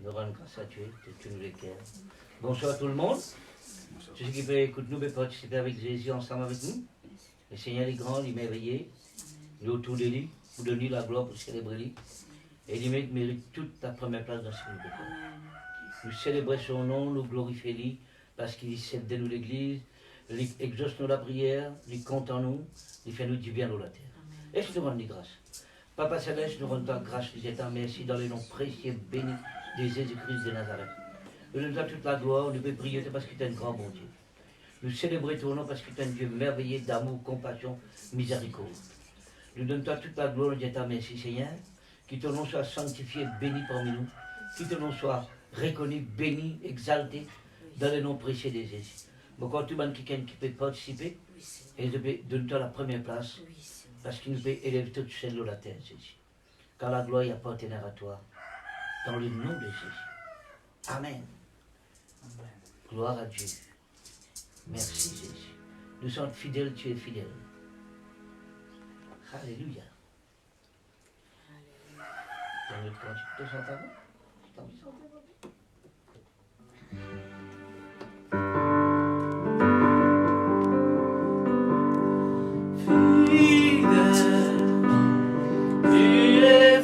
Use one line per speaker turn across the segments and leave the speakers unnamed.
Nous rendons grâce à Dieu, tu nous l'éclaires. Bonsoir tout le monde. Ceux qui peuvent écouter nous, peuvent participer avec Jésus ensemble avec nous. Le Seigneur est grand, il est merveilleux. Il est autour de lui, pour donner la gloire, pour célébrer lui. Et il mérite toute la première place dans ce monde. Nous célébrons son nom, nous glorifions lui, parce qu'il cède de nous l'église, il exauce nous la prière, il compte en nous, il fait nous du bien dans la terre. Et je te rends grâce. Papa Céleste, nous rendons ta grâce, nous étant merci dans le nom précieux, béni de Jésus-Christ de Nazareth. Nous nous donnons toute la gloire, nous pouvons prier parce que tu es un grand bon Dieu. Nous célébrons ton nom parce que tu es un Dieu merveilleux d'amour, compassion, miséricorde. Nous donnons toute la gloire, nous étant merci Seigneur. Que ton nom soit sanctifié, béni parmi nous. Que ton nom soit reconnu, béni, exalté dans le nom précieux de Jésus. Mais quand tu demandes quelqu'un qui peut participer, et donne-toi la première place, parce qu'il nous peut élever toute celle de la terre, Jésus. Car la gloire appartient à toi, dans le nom de Jésus. Amen. Amen. Gloire à Dieu. Merci Jésus. Nous sommes fidèles, tu es fidèle. Alléluia. Tu as envie de chanter avant? Tu as envie de chanter avant?
Fidèle,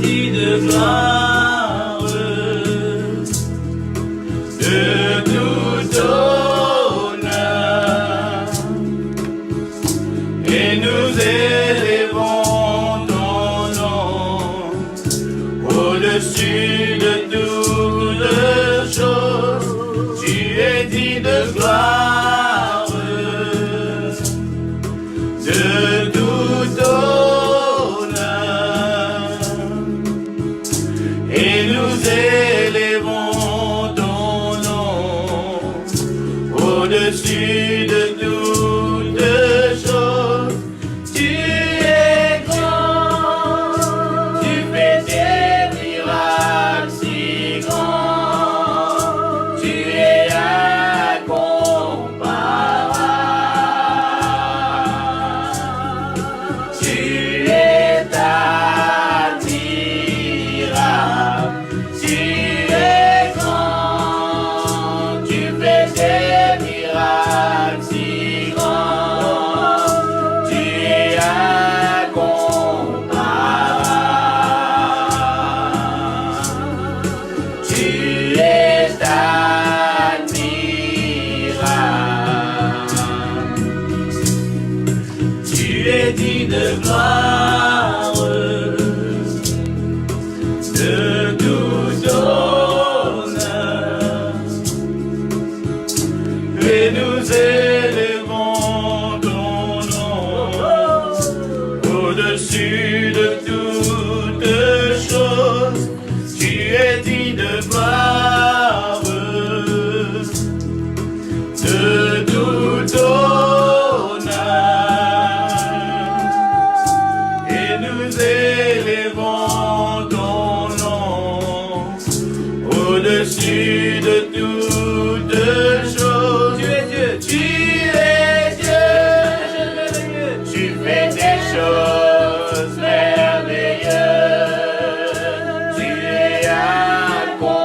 dit de gloire, de tout honneur, et nous élevons ton nom au-dessus de toutes choses. Tu es dit de gloire, de tout honneur, et nous élevons ton nom au-dessus de toutes choses. Tu es grand, tu fais des miracles si grands, tu es incomparable, tu es admirable, tu es grand, tu fais des miracles si grands, tu es incomparable, tu es admirable. Tu es dit de gloire, de tout honneur, et nous élevons ton nom au-dessus de toutes choses. Tu es dit de gloire, de tout honneur, et nous élevons ton nom au-dessus de toutes choses. Tu es Dieu, tu es Dieu, tu fais des choses merveilleuses, tu es incomparable,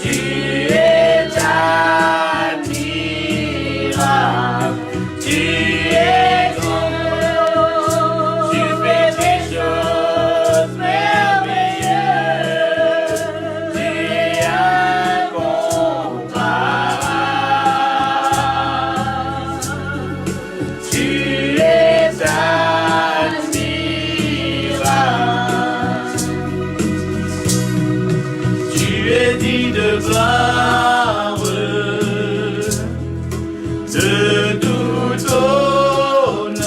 tu es admirable, tu es grand, tu fais des choses merveilleuses, tu es incomparable, tu es admirable. Tu es dit de gloire, de tout honneur,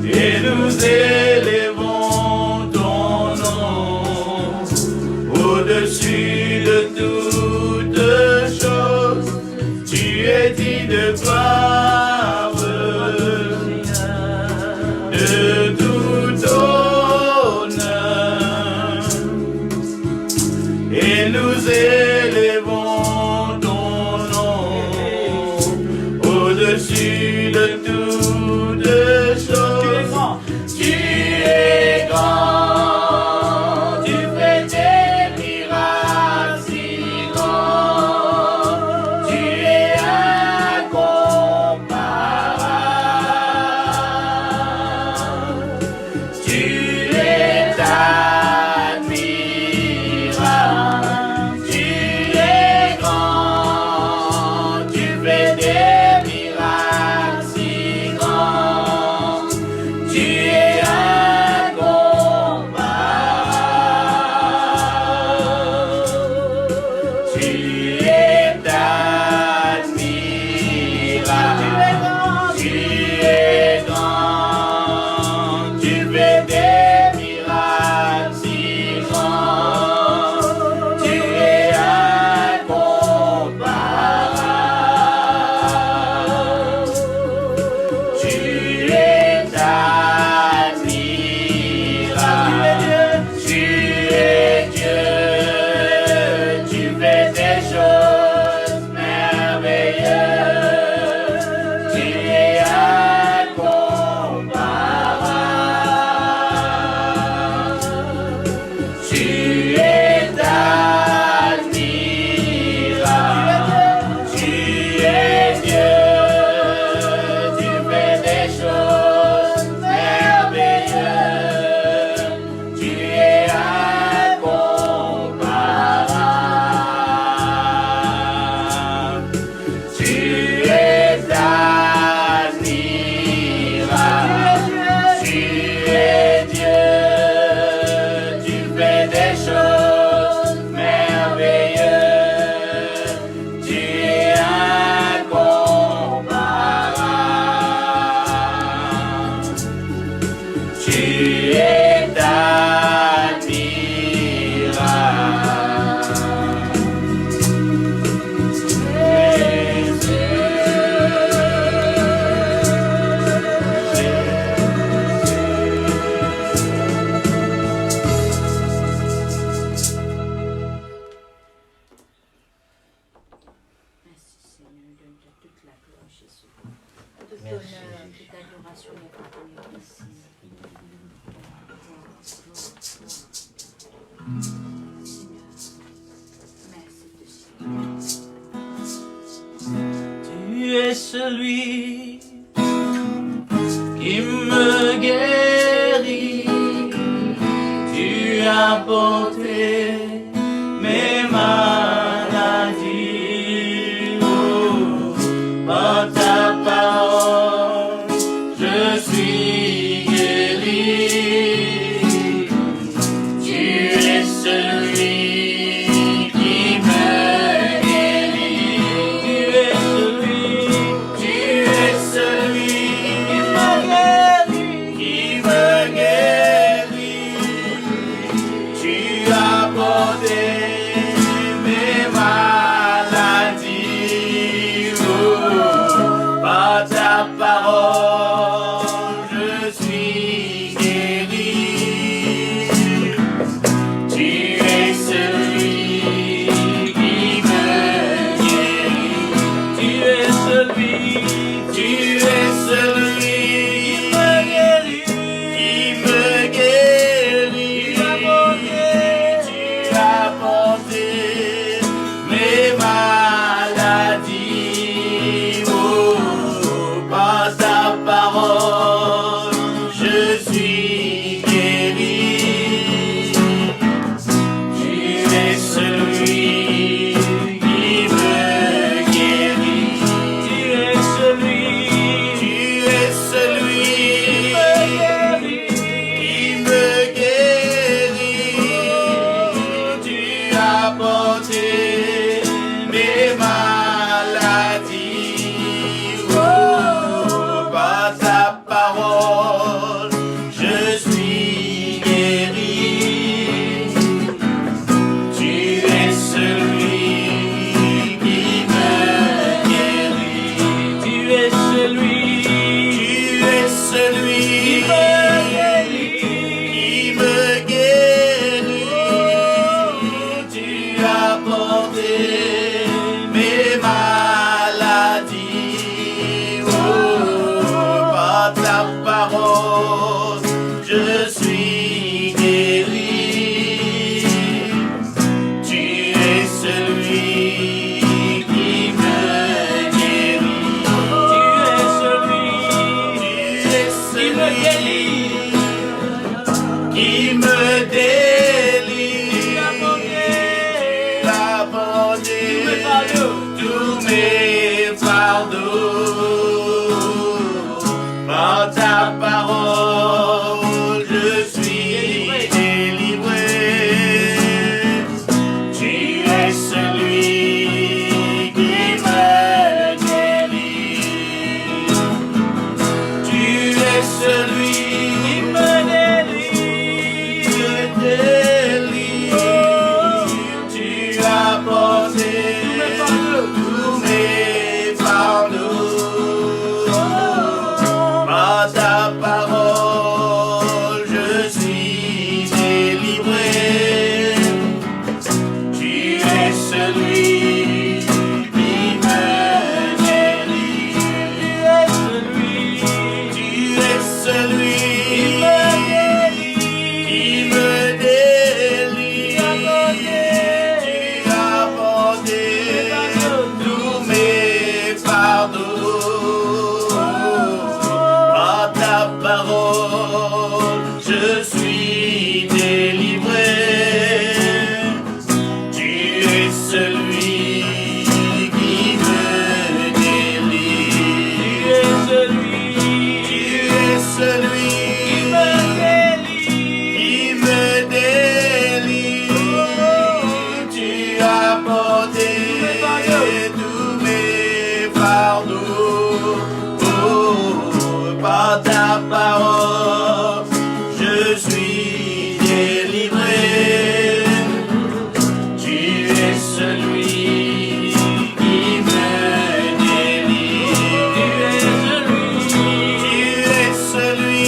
et nous élevons ton nom au-dessus de toutes choses. Tu es dit de gloire, de tout honneur, et nous élevons ton nom au-dessus de toutes choses. Tu es grand, tu fais des miracles si grands, tu es incomparable, tu es admirable, tu
Toute honneur, toute adoration est parvenue ici.
Tu es celui qui me guérit. Tu as porté mes maladies. Oh, par ta parole, je suis guéri. Tu es celui qui me guérit. Tu es celui qui me guérit. Qui me guérit. Tu as porté mes maladies. Oh, par ta parole, je suis guéri. Tu es celui qui me guérit. Tu es celui qui me guérit. Qui me guérit. Tu as porté mes maladies. Oh, par ta parole, je suis guéri. Tu es celui qui me guérit. Tu es celui qui me guérit. Tu as porté mes maladies. Oh, par ta parole, je suis guéri. Tu es celui qui me guérit. Tu es celui qui me guérit. Tu as porté mes maladies. Oh, par ta parole, je suis guéri. Tu es celui qui me guérit. Tu es celui qui me guérit. Qui me délie. Tu as porté tous mes fardeaux. Par ta parole, je suis délivré. Tu es celui qui me guérit. Tu es celui qui me délie. Tu as porté tous mes fardeaux. Par ta parole, je suis délivré. Tu es celui qui me guérit. Tu es celui qui me délie. Tu as porté tous mes fardeaux. Par ta parole, je suis délivré. Tu es celui qui me délie. Tu es celui qui me délie. Tu as porté tous mes fardeaux. Oh, par ta parole, je suis délivré. Tu es celui qui me délie. Tu es celui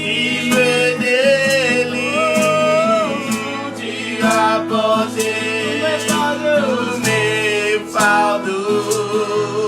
qui me délie. Tu as porté tous mes fardeaux.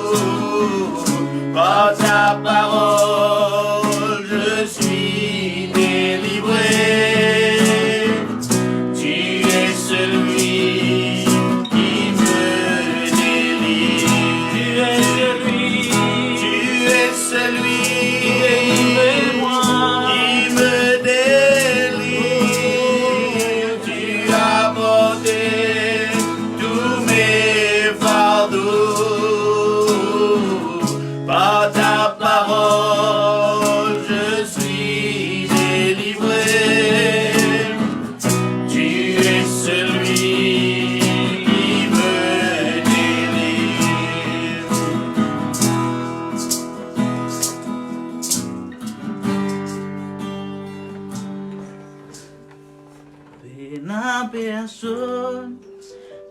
personne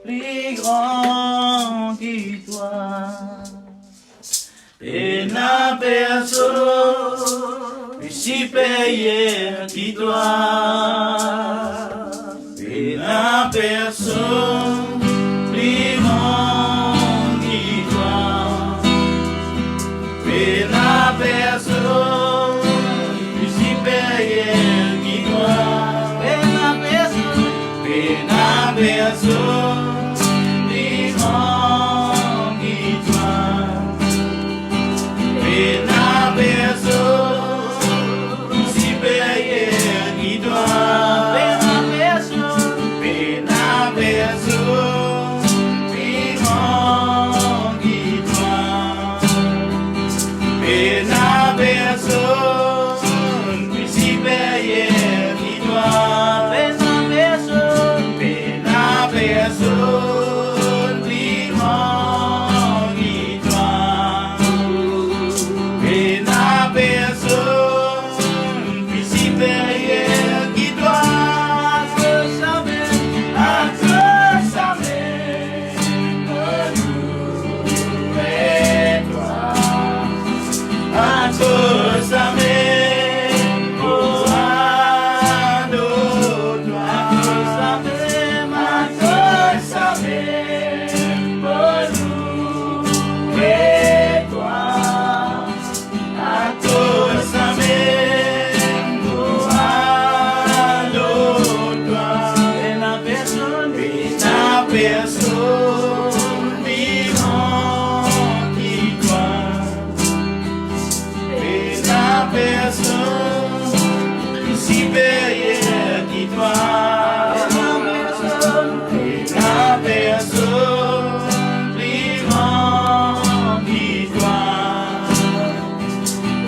plus grand que toi. Et n'a personne plus supérieur que toi. Et n'a personne plus grand que toi. Et n'a personne plus supérieur que toi. Et n'a personne plus grand que toi. Et n'a personne supérieur qui doit. Et n'a personne plus grand qui doit. Et n'a personne plus supérieur qui doit. Et n'a personne plus grand qui doit. Et n'a personne plus supérieur qui doit te savoir, à te savoir, nous et toi, à te savoir, pour nous, toi, à te savoir, pour nous et toi. Personne vivant qui toi, et la personne supérieure qui toi, et la personne vivant qui toi,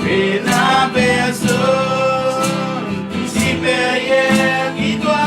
et la personne supérieure qui toi.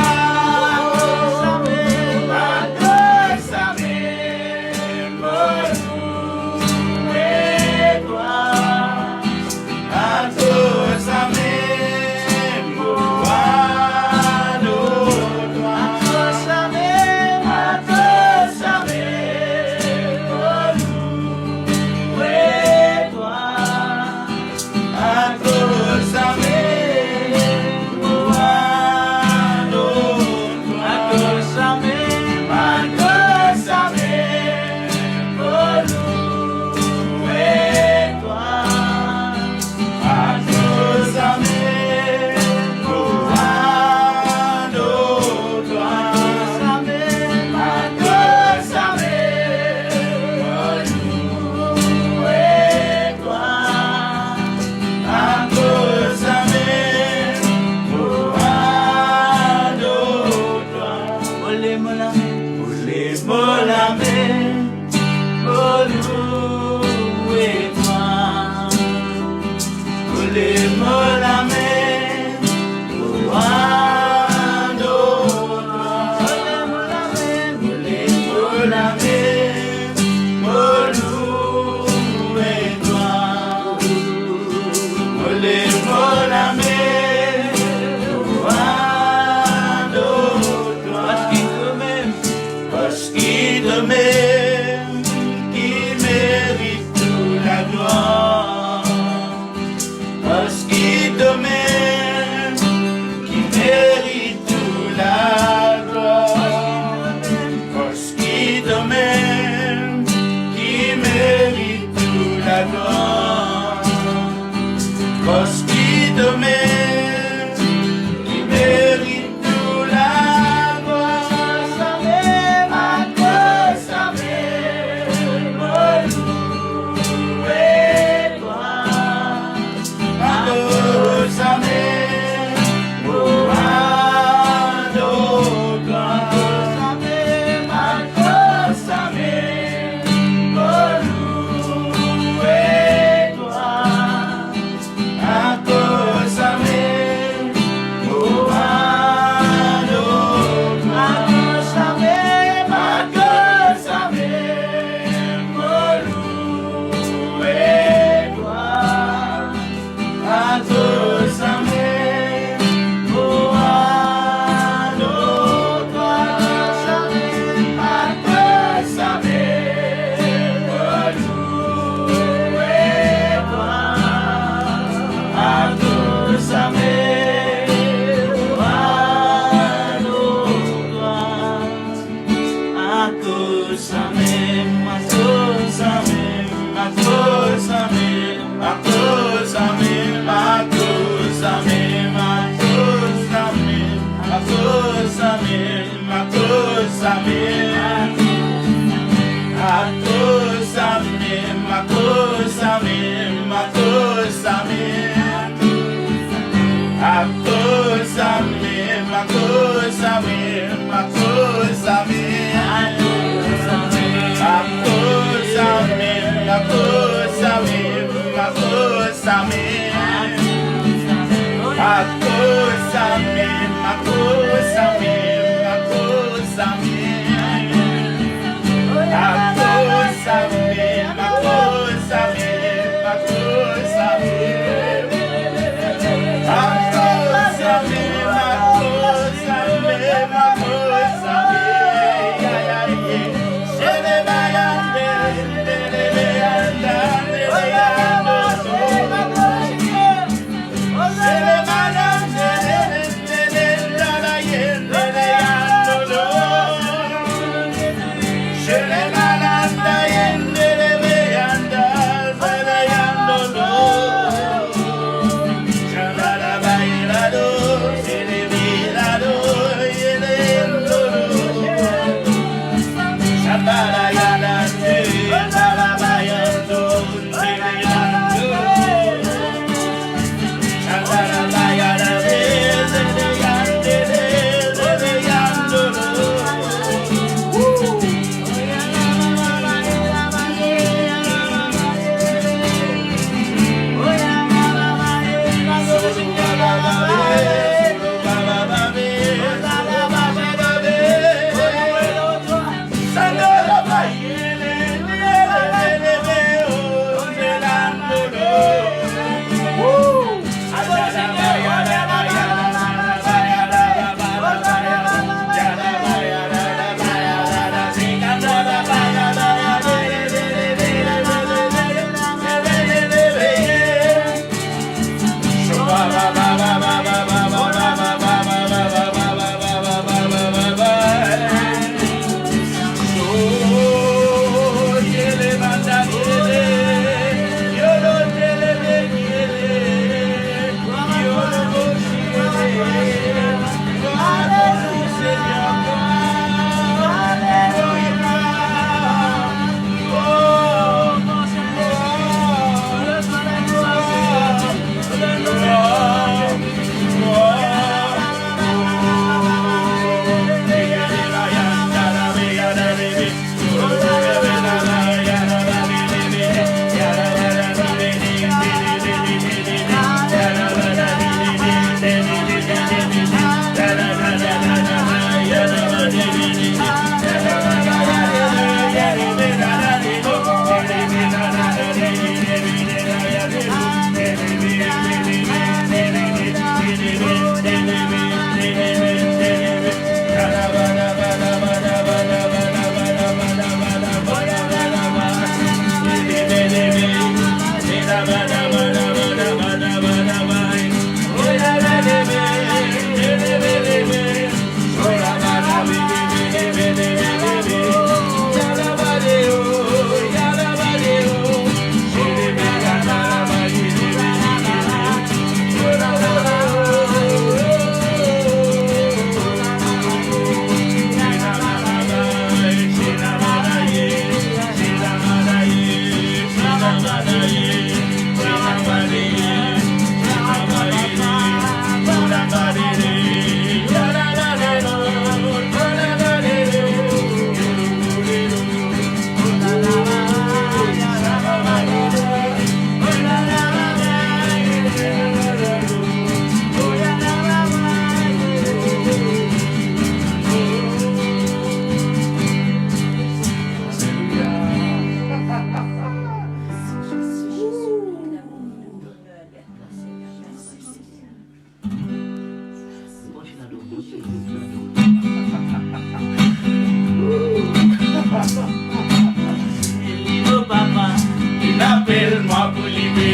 Saber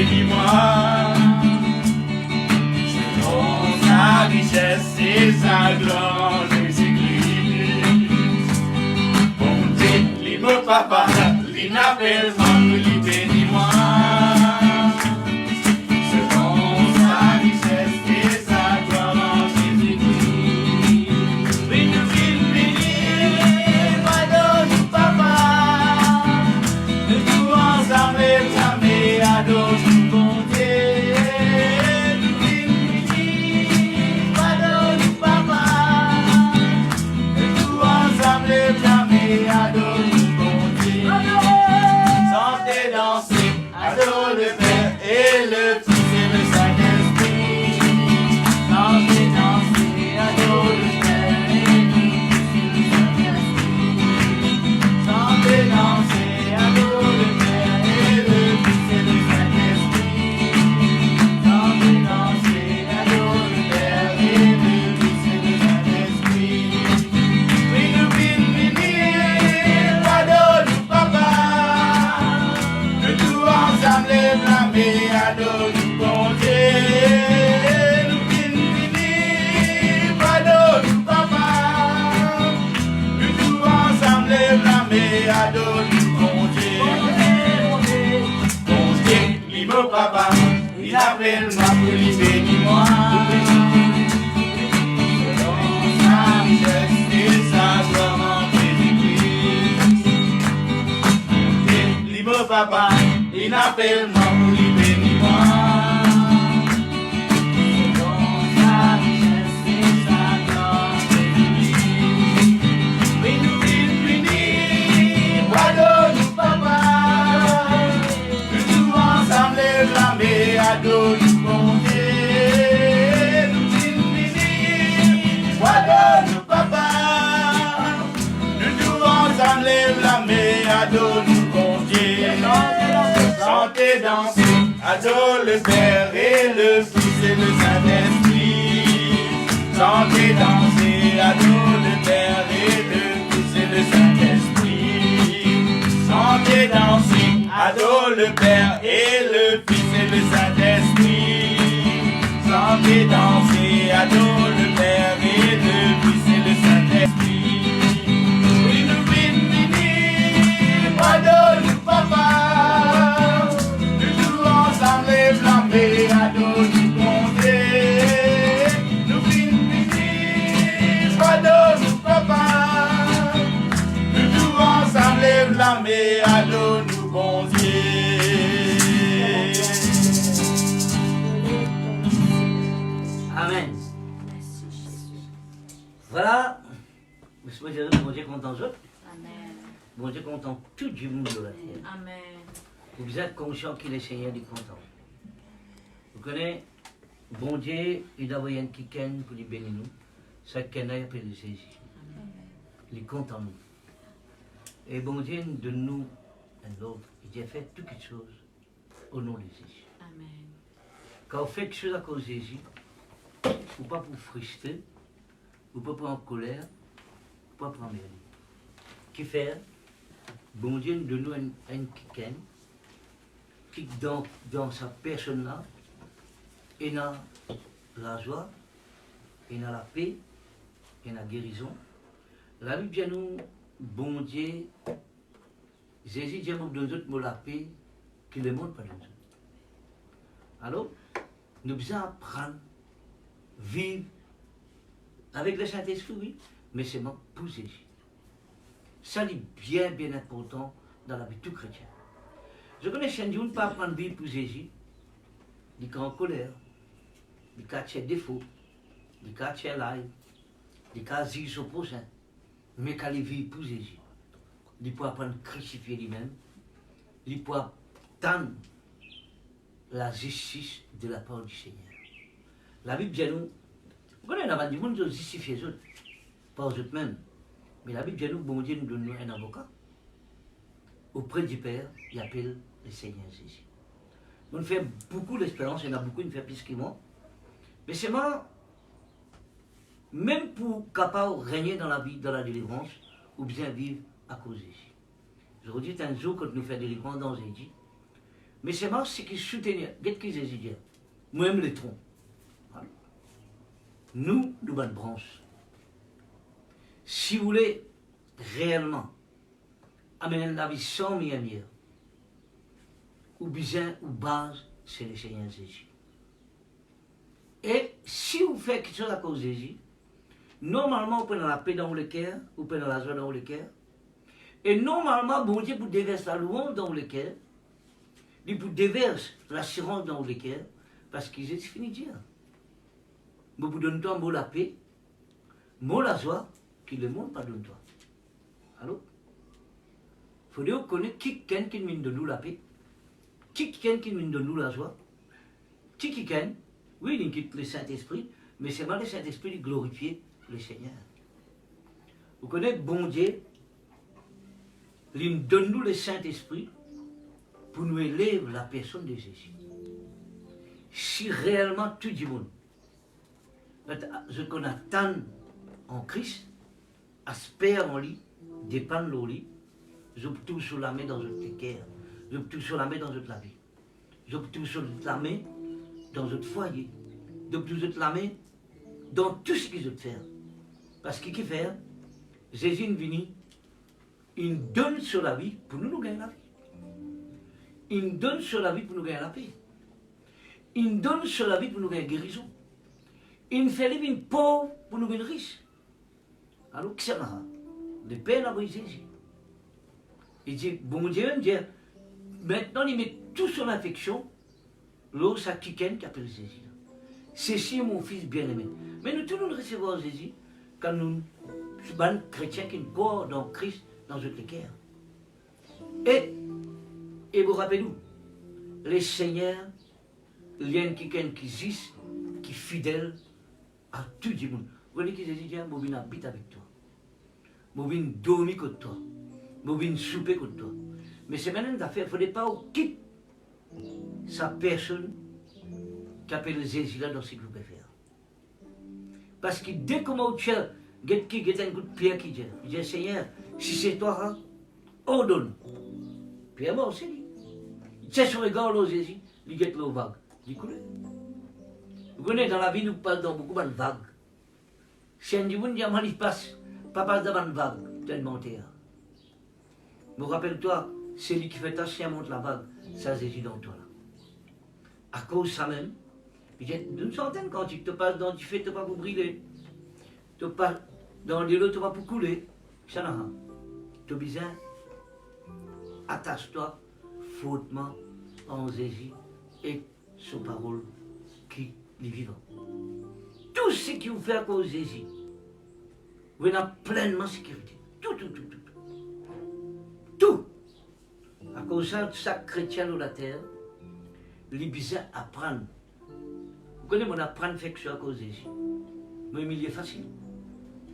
bénis-moi. Selon sa richesse et sa gloire, Jésus-Christ. Bonté, l'imo papa, l'inappelle maman, lui bénis-moi. Selon sa richesse et sa gloire, Jésus-Christ. Oui, nous bénis, pardonne-nous papa. De tout ensemble, jamais adore-nous bonté. Nous bénis, pardonne-nous papa. De tout ensemble, jamais adore-nous bonté. Sentez danser, adore le Père et le Fils et le Saint-Esprit. Sentez danser, adore le Père et le Fils et le Saint-Esprit. Sentez danser, adore le Père et le Fils et le Saint-Esprit. Sentez danser, adore le Père et le Fils et le Saint-Esprit. Oui, nous bénis, pardonne-nous papa. De tout ensemble, blâmer, adore-nous bonté. Nous bénis, pardonne-nous papa. De tout ensemble, blâmer, adore-nous bonté. Bonté, l'imo papa, il appelle ma pour lui bénis-moi. Selon sa richesse et sa gloire en Jésus-Christ. Bonté, l'imo papa, il appelle ma pour lui bénis-moi. Selon sa richesse et sa gloire en Jésus-Christ. Oui, nous bénis, pardonne-nous papa. De tout ensemble, blâmer, adore-nous bonté. Nous bénis, pardonne-nous papa. De tout ensemble, blâmer, adore-nous bonté. Chantez, dansez, adore le Père et le Fils et le Saint-Esprit. Chantez, dansez, adore le Père et le Fils et le Saint-Esprit. Chantez, dansez, adore le Père et le Fils et le Saint-Esprit. Chantez, dansez, adore le Père et le Fils et le Saint-Esprit. Oui, nous bénis, pardonne-nous papa. De tout ensemble, blâmer, adore-nous bonté. Nous bénis, pardonne-nous papa. De tout ensemble, blâmer, adore-nous bonté.
Amen.
Merci Jésus.
Voilà. Monsieur Jésus, bon Dieu content d'autres.
Amen.
Bon Dieu content tout du monde de la terre.
Amen.
Vous êtes conscient qu'il est Seigneur du content. Vous connaissez, bon Dieu, il a envoyé un kiken pour lui bénir nous. Ça qu'il a appelé Jésus. Il est content nous. Et bon Dieu de nous et l'autre, il a fait toutes les choses au nom de Jésus.
Amen.
Quand vous faites quelque chose à cause de Jésus, ou pas pour frustrer, ou pas pour en colère, ou pas pour en mériter. Qui fait, bon Dieu de nous un kiken, qui dans sa personne là, il a la joie, il a la paix, il a la guérison. La Bible dit nous, bon Dieu, Jésus dit nous de nous la paix, que le monde pas de nous. Alors, nous devons apprendre, vivre avec le Saint-Esprit, oui, mais c'est pour Jésus. Ça est bien, bien important dans la vie de tout chrétien. Je connais Saint Dieu, ne pas apprendre à vivre pour Jésus. Il est en colère, il a des défauts, il a l'ail, il a son prochain, mais quand il vit pour Jésus, il peut apprendre à crucifier lui-même, il peut attendre la justice de la part du Seigneur. La Bible dit nous, vous connaissez, on a du monde qui justifie les autres, pas aux autres même. Mais la Bible dit nous, bon Dieu nous donne un avocat. Auprès du Père, il appelle le Seigneur Jésus. On fait beaucoup d'expérience, il y en a beaucoup qui font plus que moi. Mais c'est moi, même pour capable de régner dans la vie, dans la délivrance, ou bien vivre à cause de Jésus. Je redis un jour, quand nous faisons délivrance dans Jésus, Mais c'est marrant, c'est qu'il soutenait. Qu'est-ce qu'ils disaient? Moi-même les troncs. Voilà. Nous bonnes branches. Si vous voulez réellement amener la vie sans mieux, ou bien, ou base, c'est le Seigneur Jésus. Et si vous faites quelque chose à cause de Jésus, normalement, vous prenez la paix dans le cœur, vous prenez la joie dans le cœur. Et normalement, bon Dieu vous déverse la louange dans le cœur, il vous déverse l'assurance dans le cœur, parce qu'il est fini de dire. Vous vous donne toi mot la paix, mot la joie, qui le monde pas donne toi. Allô? Il faut dire connaître qui nous donne la paix, qui nous donne la joie, qui oui, il quitte le Saint-Esprit, mais c'est mal le Saint-Esprit de glorifier le Seigneur. Vous connaissez, bon Dieu, il donne nous le Saint-Esprit pour nous élever la personne de Jésus. Si réellement tout le monde, ce qu'on attend en Christ, espère en lui, dépend de lui, je peux tout sur la main dans notre cœur, je peux tout sur la main dans notre vie, je peux tout sur la main dans notre foyer, je peux tout sur la main dans tout ce qu'ils veulent faire. Parce qu'il fait, Jésus est venu, il donne sur la vie pour nous gagner la vie. Il donne sur la vie pour nous gagner la paix. Il donne sur la vie pour nous gagner la guérison. Il fait vivre une pauvre pour nous gagner riche. Alors, qu'est-ce que ça? Le Père a brisé Jésus. Il dit, bon Dieu, maintenant il met tout son affection, l'eau, ça qui appelle Jésus. C'est mon fils bien-aimé. Mais nous tous nous recevons Jésus quand nous sommes chrétiens qui croient dans Christ, dans notre cœur. Et vous rappelez-vous, les seigneurs, il y a quelqu'un qui existe, qui est fidèle à tout le monde. Vous voyez qui Jésus dit, je viens habiter avec toi. Je viens dormir avec toi. Je viens souper avec toi. Mais c'est maintenant une affaire, il ne faudrait pas quitter sa personne qui appelle Jésus là dans ce que vous pouvez faire. Parce que dès que tu as un coup de pierre qui dit, Seigneur, si c'est toi, ordonne. Pierre mort aussi. C'est son regard là, Jésus, il guette l'eau vague. Il coule. Vous connaissez, dans la vie, nous parlons dans beaucoup de vagues. Si un jour, il passe, pas devant une vague, tellement terre. Me rappelle-toi, c'est lui qui fait ta chien monte la vague, ça Jésus dans toi là. À cause de ça même, d'une centaine quand tu te passes dans du feu, tu ne vas pas pour brûler. Tu passes dans l'eau, tu vas pour couler. Ça n'a rien. Tu as besoin, attache-toi fortement en Jésus et sa parole qui est vivant. Tout ce qui vous fait à cause de Jésus, vous avez pleinement sécurité. Tout. Tout. À cause de chaque chrétien sur la terre, il a besoin d'apprendre. Vous connaissez, on apprend à faire que à cause de Jésus. Mais il est facile.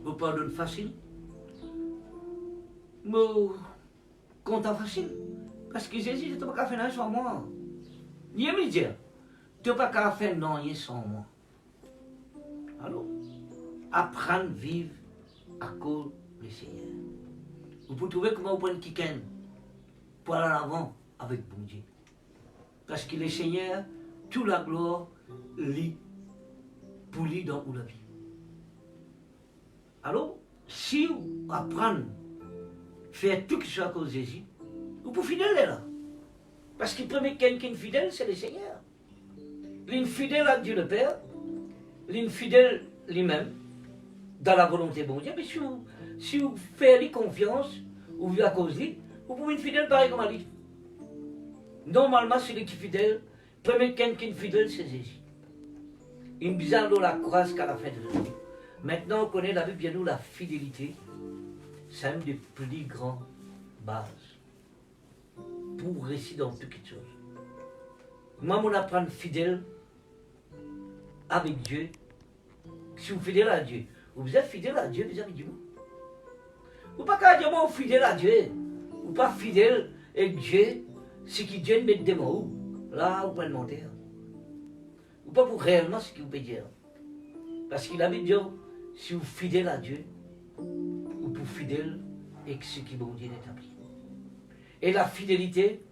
Vous pardonnez facile. Mais content facile. Parce que Jésus, tu n'as pas faire rien sans moi. Il me dire, tu n'as pas faire rien sans moi. Alors, apprendre à vivre à cause du Seigneur. Vous pouvez trouver comment vous prenez quelqu'un pour aller en avant avec bon Dieu. Parce que le Seigneur, toute la gloire, lit pour lui dans la vie. Alors, si vous apprenez à faire tout ce qui soit à cause de Jésus, vous pouvez fidèle là. Parce que le premier quelqu'un qui est fidèle, c'est le Seigneur. Il est fidèle à Dieu le Père, il est fidèle lui-même, dans la volonté de bon Dieu. Mais si vous faites confiance, ou à cause de lui, vous pouvez être fidèle pareil comme à lui. Normalement, celui qui est fidèle, le premier quelqu'un qui est fidèle, c'est Jésus. Il me bizarre de la croix qu'à la fin de la vie. Maintenant, on connaît la Bible, bien nous, la fidélité, c'est une des plus grandes bases pour réussir dans toutes les choses. Moi, on apprend fidèle avec Dieu. Si vous êtes fidèle à Dieu, vous êtes fidèle à Dieu vis-à-vis du monde. Vous ne pouvez pas dire moi fidèle à Dieu. Vous pas fidèle avec Dieu, ce qui Dieu met devant vous. Là, vous pouvez demander. Ou pas pour réellement ce qu'il vous peut dire. Parce qu'il a dit, si vous êtes fidèle à Dieu, vous êtes fidèle avec ce qui vous dit établi. Et la fidélité,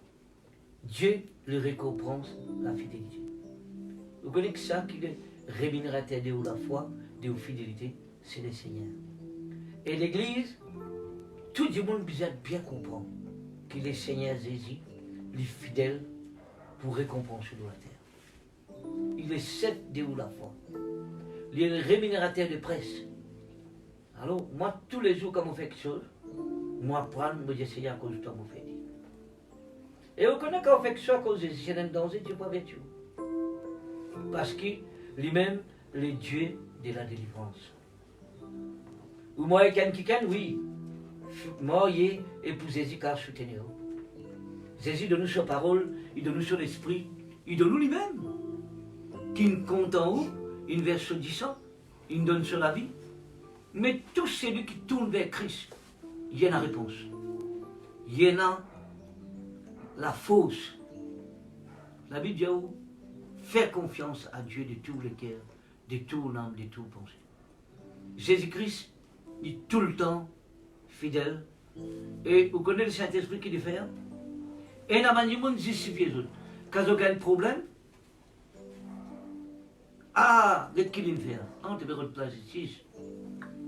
Dieu le récompense la fidélité. Vous connaissez que ça qui est rémunérateur de la foi, de la fidélité, c'est le Seigneur. Et l'Église, tout le monde besoin bien comprendre que le Seigneur Jésus, il est fidèle pour récompenser de la terre. Il est sept de la foi. Il est le rémunérateur de presse. Alors, moi, tous les jours, quand je fais quelque chose, moi, prendre, je dis, Seigneur, à cause de toi, je fais. Et on connaît quand on fait quelque chose, à cause de c'est un danger, Dieu pas vertu. Parce que lui-même, le Dieu de la délivrance. Ou moi, quelqu'un, oui. Moi, et pour Jésus, car soutenir. Jésus donne nous sa parole, il donne nous son esprit, il donne nous lui-même. Qui nous compte en haut, il verse du sang, il nous donne sur la vie. Mais tout celui qui tourne vers Christ, il y a la réponse. Il y a la fausse. La Bible dit où faire confiance à Dieu de tout le cœur, de tout l'âme, de tout pensée. Jésus-Christ est tout le temps fidèle. Et vous connaissez le Saint-Esprit qui le fait. Et la manière de justifier les autres. Quand vous avez un problème, qu'est-ce qu'il me fait? On te verra de la justice.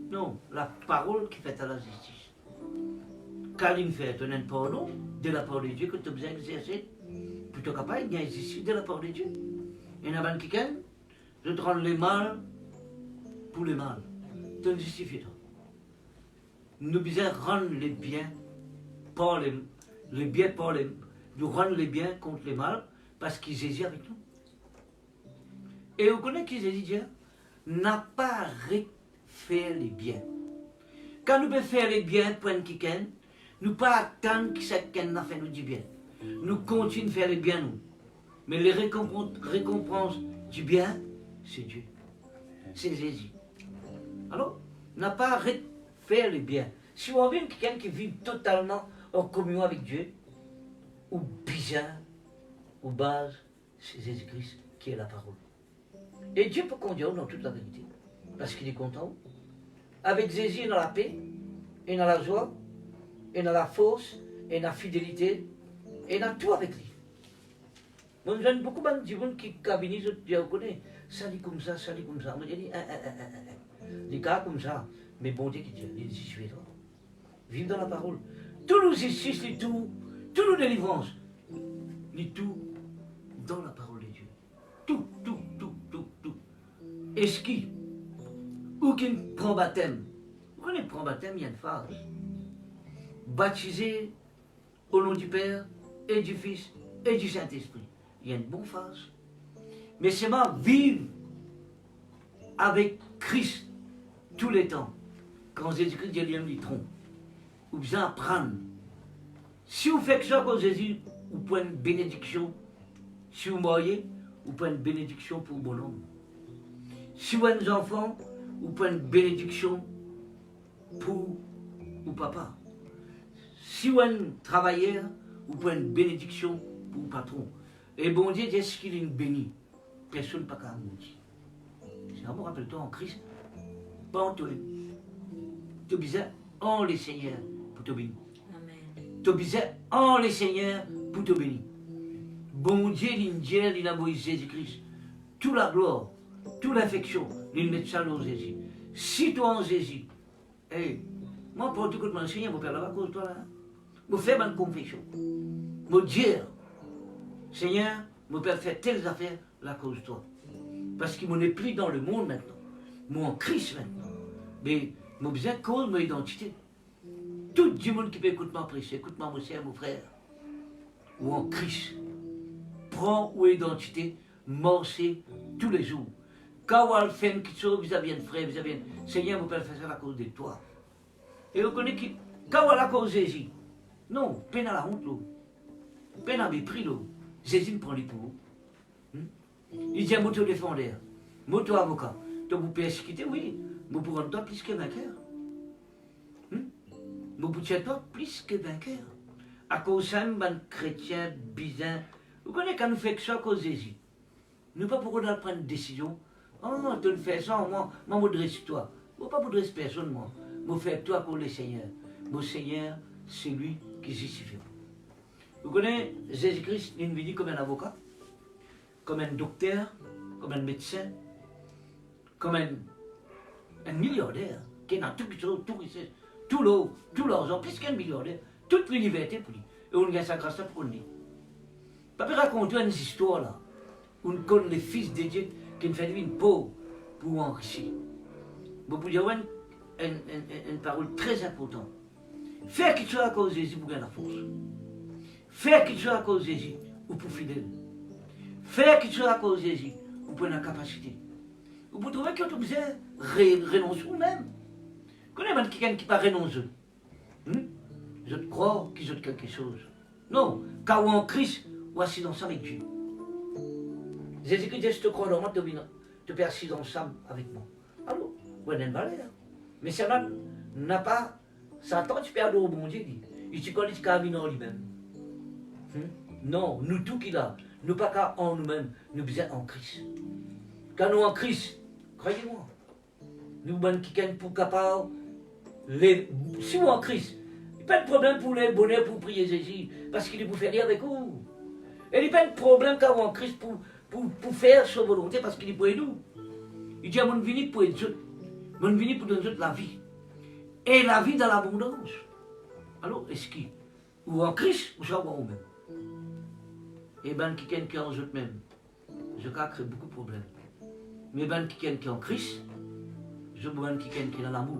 Non, la parole qui fait à la justice. Quand il me fait un pardon de la part de Dieu que tu as besoin d'exercer, plutôt capable de justice de la part de Dieu. Et dans le week-end, je te rends le mal pour le mal. Tu ne justifies pas. Nous devons rendre les biens par les biens par les. Nous rendre les biens contre le mal parce qu'ils hésite avec nous. Et vous connaissez qu'ils hésitent, n'a pas fait les biens. Quand nous pouvons faire les biens pour un quelqu'un, nous ne pas attendre que quelqu'un n'a fait nous du bien. Nous continuons de faire les biens, nous. Mais les récompenses du bien, c'est Dieu. C'est Jésus. Alors, n'a pas fait les biens. Si on veut quelqu'un qui vit totalement en communion avec Dieu, ou bizarre, ou base, c'est Jésus-Christ qui est la parole. Et Dieu peut conduire dans toute la vérité. Parce qu'il est content. Avec Jésus, il est dans la paix, il est dans la joie, il est dans la force, il est dans la fidélité, il est dans tout avec lui. Moi, j'aime beaucoup de gens qui cabinent, je connais, ça dit comme ça, ça dit comme ça. Moi, je dis, des cas comme ça, mais bon Dieu qui dit, il dit, je vais là. Vive dans la parole. Tout nous justice, tout nous délivrance, tout dans la parole de Dieu. Tout. Est-ce qui, ou qui prend baptême, quand on prend baptême, il y a une phase. Baptisé au nom du Père et du Fils et du Saint-Esprit. Il y a une bonne phase. Mais c'est moi vivre avec Christ tous les temps. Quand Jésus-Christ dit le tronc, vous besoin apprendre. Si vous faites ça pour Jésus, vous prenez une bénédiction. Si vous mourriez, vous prenez une bénédiction pour mon homme. Si vous avez des enfants, vous prenez une bénédiction pour vos papa. Si vous êtes un travailleur, vous prenez une bénédiction pour le patron. Et bon Dieu, est-ce qu'il est béni? Personne n'a pas qu'à maudire. C'est un mot, rappelle-toi, en Christ, pas en toi. Tu as besoin en les Seigneurs pour te bénir. Tu as besoin en les Seigneurs pour te bénir. Bon Dieu, il a Moïse Jésus-Christ. Toute la gloire, toute l'affection, il met ça dans Jésus. Si toi en Jésus, moi, pour tout mon Seigneur, je vais faire la cause de toi là. Je vais faire ma confession. Je vais dire, Seigneur, je vais faire telles affaires la cause de toi. Parce qu'il m'en est plus dans le monde maintenant. Moi en Christ maintenant. Mais j'ai besoin de cause mon identité. Tout le monde qui peut écouter ma prêche, écoute-moi mon frère, mon frère. Ou en Christ. Prends ou identité, morcez tous les jours. Quand on fait une chose vis-à-vis de frère, vis-à-vis de Seigneur, vous pouvez faire ça à cause de toi. Et vous connaissez quand on a la cause de Jésus, non, peine à la honte, peine à mépris, Jésus me prend les pour vous. Il dit à moto défendeur, moto avocat, donc vous persécuter, oui, vous pouvez en plus que vainqueur. Vous pouvez être plus que vainqueur. À cause de un chrétien bizarre, vous connaissez quand nous faisons ça à cause de Jésus. Nous ne pouvons pas pouvoir prendre une décision. Oh non, tu le fais ça, moi, je me dresse toi. Je ne vais pas vous dresser personne, moi. Je fais toi pour le Seigneur. Mon Seigneur, c'est lui qui justifie. Vous connaissez Jésus-Christ, il est venu comme un avocat, comme un docteur, comme un médecin, comme un milliardaire, qui a tout l'argent, plus qu'un milliardaire, toute la liberté pour lui. Et on a sa grâce pour lui. Pas raconter une histoire là, où on connaît les fils de Dieu qui ont fait une pauvre pour enrichir. Vous pouvez dire une parole très importante. Faire quelque chose à cause de Jésus pour gagner la force. Faire quelque chose à cause de Jésus ou pour fidèle. Faire quelque chose à cause de Jésus ou pour la capacité. Vous pouvez trouver que vous besoin renoncer vous-même. Vous connaissez quelqu'un qui ne renonce pas. Je crois qu'ils ont quelque chose. Non, car en Christ, ou assis ensemble avec Dieu. Jésus-Christ dit, je te crois dans moi, tu peux assis ensemble avec moi. Alors, vous n'avez pas l'air. Mais ça n'a pas, Satan, tu peux aller au bon Dieu. Il te connaît qu'à venir en lui-même. Non, nous tout qu'il a, nous pas qu'à en nous-mêmes, nous sommes en Christ. Quand nous en Christ, croyez-moi, nous sommes quelqu'un pour capable, si nous en Christ, il n'y a pas de problème pour les bonheurs pour prier Jésus, parce qu'il est pour faire rien avec vous. Et il n'y a pas de problème quand en Christ pour faire sa volonté, parce qu'il est pour nous. Il dit à mon venu pour être mon venu pour donner la vie. Et la vie dans l'abondance. Alors, est-ce qu'il ou en Christ, ou ça, ou même. Et ben, quelqu'un qui est en eux-mêmes, je crois crée beaucoup de problèmes. Mais ben, quelqu'un qui est en Christ, je vois quelqu'un qui est dans l'amour,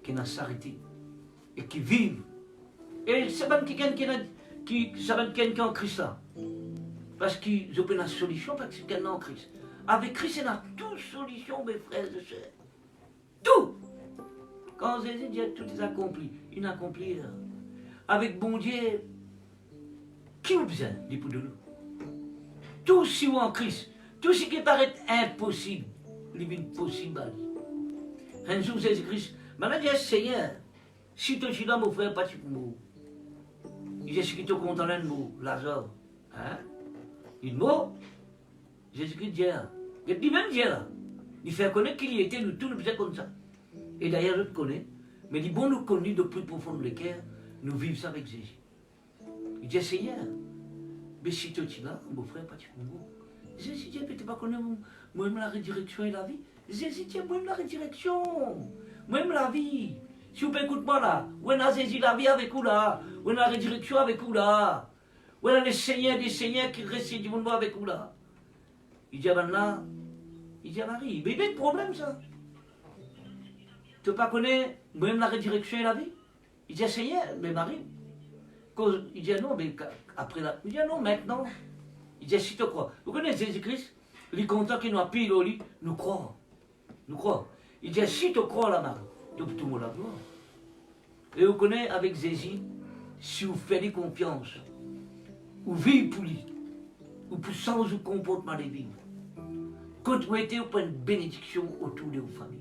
qui est dans la charité, et qui vit. Et c'est ben quelqu'un qui est en Christ là. Parce qu'ils ont une solution, parce qu'il est en Christ. Avec Christ, il y a toute solution, mes frères et sœurs. Tout! Quand Jésus dit tout est accompli, il accomplit. Avec bon Dieu, qui a besoin de nous? Tout ce qui est en Christ, tout ce qui paraît impossible, il est possible. Un jour, Jésus-Christ, maintenant, il dit, Seigneur, si tu es là, mon frère, pas pour moi. Il dit, ce qui te content de mot, Lazare. Hein? Il mot, Jésus-Christ dit, il dit même Dieu là. Il fait connaître qu'il y était, nous tous nous faisons comme ça. Et d'ailleurs, je le connais, mais il dit, bon, nous connaissons de plus profond de cœur, nous vivons ça avec Jésus. Il dit, Seigneur, mais si tu es là, mon frère, pas pour moi. Jésus dit, mais tu ne pas connaître moi-même la résurrection et la vie. Jésus dit, moi-même la résurrection, moi-même la vie. Si vous écoutez moi là, où est Jésus la vie avec vous là, où est la résurrection avec vous là, où est le Seigneur des Seigneurs qui reste du monde avec vous là. Il dit, maintenant, il dit à Marie, mais il y a un problème ça. Tu ne pas connaître moi-même la résurrection et la vie. Il dit, Seigneur, mais Marie, il dit, non, mais après là, il dit, non, maintenant. Il dit, si tu crois. Vous connaissez Jésus-Christ, il est content qu'il nous a pris au lit, nous croyons. Nous croyons. Il dit, si tu crois là, Marie, tu peux tout le monde la gloire. Et vous connaissez avec Jésus, si vous faites confiance, ou vivez pour lui, ou pour sans le comportement de vivre, quand vous êtes, vous prenez une bénédiction autour de vos familles.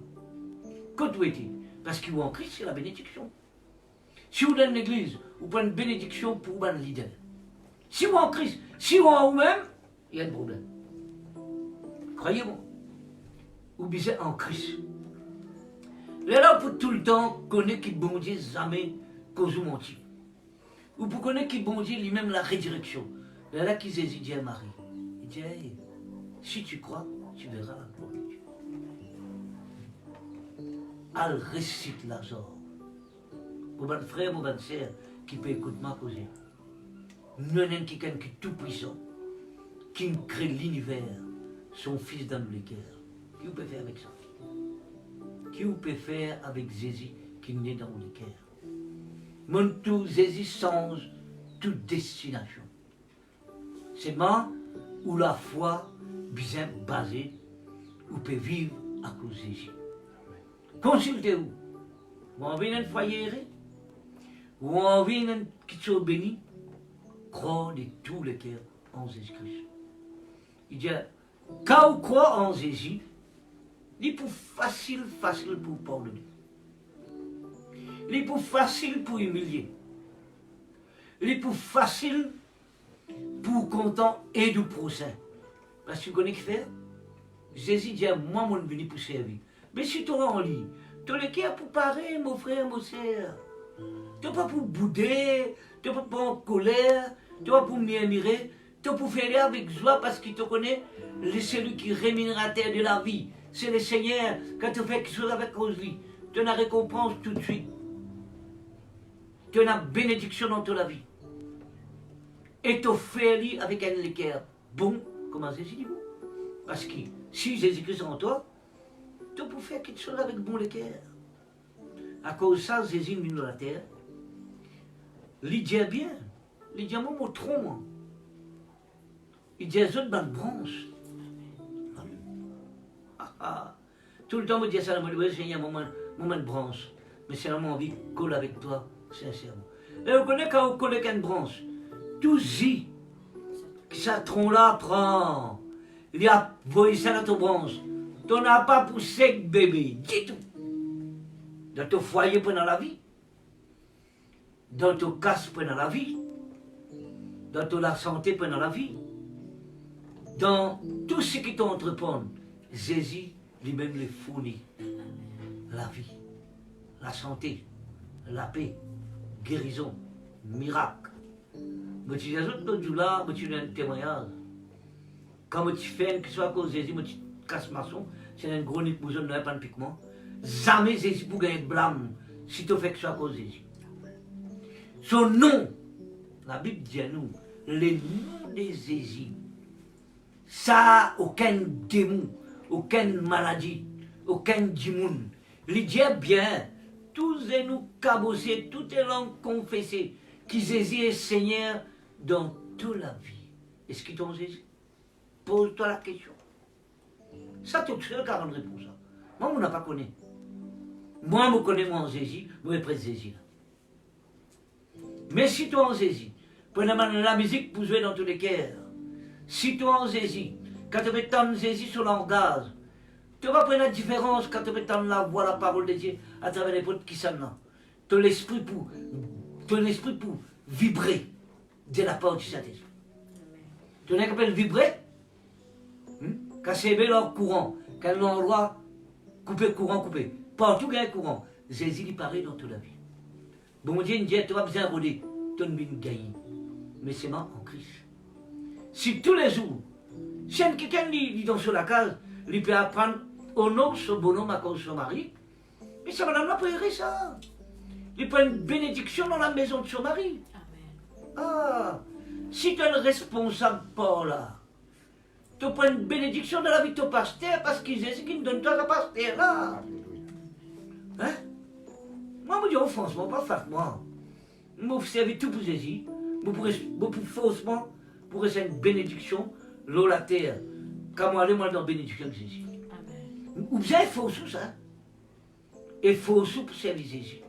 Quand vous êtes, parce que vous en Christ, c'est la bénédiction. Si vous êtes dans l'église, vous prenez une bénédiction pour votre leader. Si vous en Christ, si vous en vous-même, il y a un problème. Croyez-moi. Vous visez en Christ. Là, pour tout le temps, connaître qui bon Dieu jamais cause vous mentir. Ou pour connaître qui bon Dieu lui-même la résurrection. Là, qui Jésus dit à Marie. Il dit, hey, si tu crois, tu verras la gloire de Dieu. Elle récite Lazare. Mon bon frère, mon bonne sœur, qui peut écouter ma causer. Nous avons quelqu'un qui est tout puissant, qui crée l'univers, son fils dans le cœur. Qui vous peut faire avec ça? Qui vous peut faire avec Jésus qui naît dans le cœur? Mon tout Jésus change toute destination. C'est moi où la foi bien basée, vous pouvez vivre à cause de Jésus. Consultez-vous. Vous avez un foyer, vous avez un petit chose béni, croyez de tout le cœur en Jésus-Christ. Il dit, quand vous croyez en Jésus, il est pour facile pour pardonner. Il est pour facile pour humilier. Il est pour facile pour content et du procès. Parce que vous connaissez ce qu'il fait? Jésus dit, moi, je suis venu pour servir. Mais si tu en lit, tu le cœur pour parler, mon frère, mon sœur. Tu n'es pas pour bouder, tu n'es pas en colère, tu vas pour mieux admirer, tu vas pour faire avec joie parce qu'il te connaît, c'est celui qui est rémunérateur de la vie. C'est le Seigneur, quand tu fais quelque chose avec lui, tu as la récompense tout de suite. Tu as la bénédiction dans toute la vie. Et tu fais avec un cœur bon, comment Jésus dit bon? Parce que si Jésus-Christ est en toi, tu peux faire quelque chose avec bon le cœur. À cause de ça, Jésus est venu dans la terre. Il dit bien, il dit mon tronc. Il dit les autres dans la branche. Tout le temps, me dit ça, je me dis, Seigneur, moment de branche. Mais c'est vraiment envie de coller avec toi, sincèrement. Et vous connaissez quand vous collez avec une branche, tout dit que ça tronc-là prend. Il y a voyé ça dans ta branche. Tu n'as pas poussé bébé, du tout. Dans ton foyer pendant la vie. Dans ton casse pendant la vie. Dans ton la santé pendant la vie. Dans tout ce qui t'entreprend, Jésus lui-même les fournit. La vie, la santé, la paix, guérison, miracle. Mais tu dis les autres jours là, tu as un témoignage. Quand tu fais que ce soit à cause de Jésus, tu casses maçon, c'est un gros nid pour ne pas de piquement. Jamais Jésus pour gagner de blâme si tu fais que ce soit à cause de Jésus. Son nom, la Bible dit à nous, le nom de Jésus, ça n'a aucun démon, aucune maladie, aucun démon. Il dit bien, tous est nous cabossés, toutes est langues confessées, que Jésus est Seigneur dans toute la vie. Est-ce qu'il t'en Jésus? Pose-toi la question. Ça, tu es seul qui a une réponse. Moi, je ne pas connu. Moi, je connais moi en Jésus, je vais près de Jésus. Mais si toi en Jésus, prenez la musique pour jouer dans tous les cœurs. Si toi en Jésus, quand tu mets tant Jésus sur l'orgase, tu vas prendre la différence quand tu mets tant la voix, la parole de Dieu à travers les potes qui sont là. Ton esprit pour vibrer de la part du Saint-Esprit. Tu n'es qu'à vibrer. Quand c'est leur courant, quand l'endroit couper courant, couper. Partout il y a un courant. Jésus il paraît dans toute la vie. Bon Dieu dit, tu vas bien rouler, tu ne vas gagner. Mais c'est moi en Christ. Si tous les jours, si quelqu'un dit dans sur la case, il peut apprendre au nom de ce bonhomme à cause de son mari, mais ça madame n'a pas erré ça. Il prend une bénédiction dans la maison de son mari. Amen. Ah, si tu es le responsable par là, tu prends une bénédiction dans la vie de ton pasteur parce qu'il Jésus qui nous donne toi la pasteur là. Hein? Moi, je me dis, franchement, pas facilement. Je me servi tout pour Jésus. Je pour faussement, pour essayer une bénédiction, l'eau, la terre. Quand moi, moi, dans la bénédiction de Jésus. Amen. Ou bien, il faut sous ça. Il faut sous pour servir Jésus.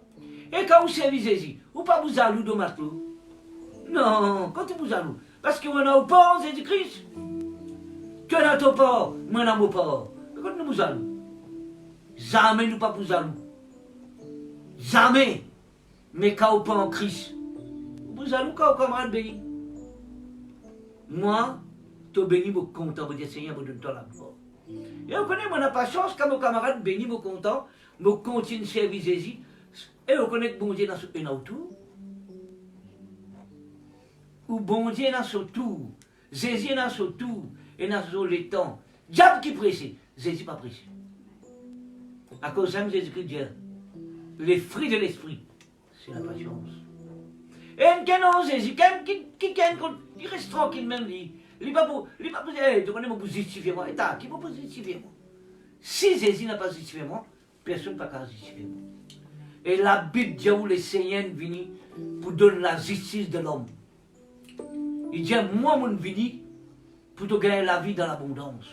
Et quand vous servez Jésus, vous pas vous allez dans matelot. Non, quand vous allez. Parce que vous n'avez pas en Jésus-Christ. Tu n'as pas, moi, n'en pas. Quand nous allons. Jamais nous pas vous allons. Jamais. Mais quand vous pas en Christ, vous allez quand vous camarade béni. Moi, tu béni, vous content, vous dites Seigneur, vous donne-toi la gloire. Et vous connaissez, moi, n'a pas chance quand vos camarades bénis, vous content, vous continuez de servir Jésus. Et vous connaissez que bon Dieu dans ce autour. Ou bon Dieu dans ce tour. Jésus dans ce tour. Et dans ce les temps. Diable qui pressé. Jésus pas pressé. À cause de Jésus-Christ dit, les fruits de l'esprit, c'est la patience. Et quand Jésus, qui reste tranquille même, il va pas dire, tu connais mon justifier moi. Et qui va pas justifier moi? Si Jésus n'a pas justifié moi, personne n'a pas justifier moi. Et la Bible dit où le Seigneur venu pour donner la justice de l'homme. Il dit, moi, mon venu pour te gagner la vie dans l'abondance.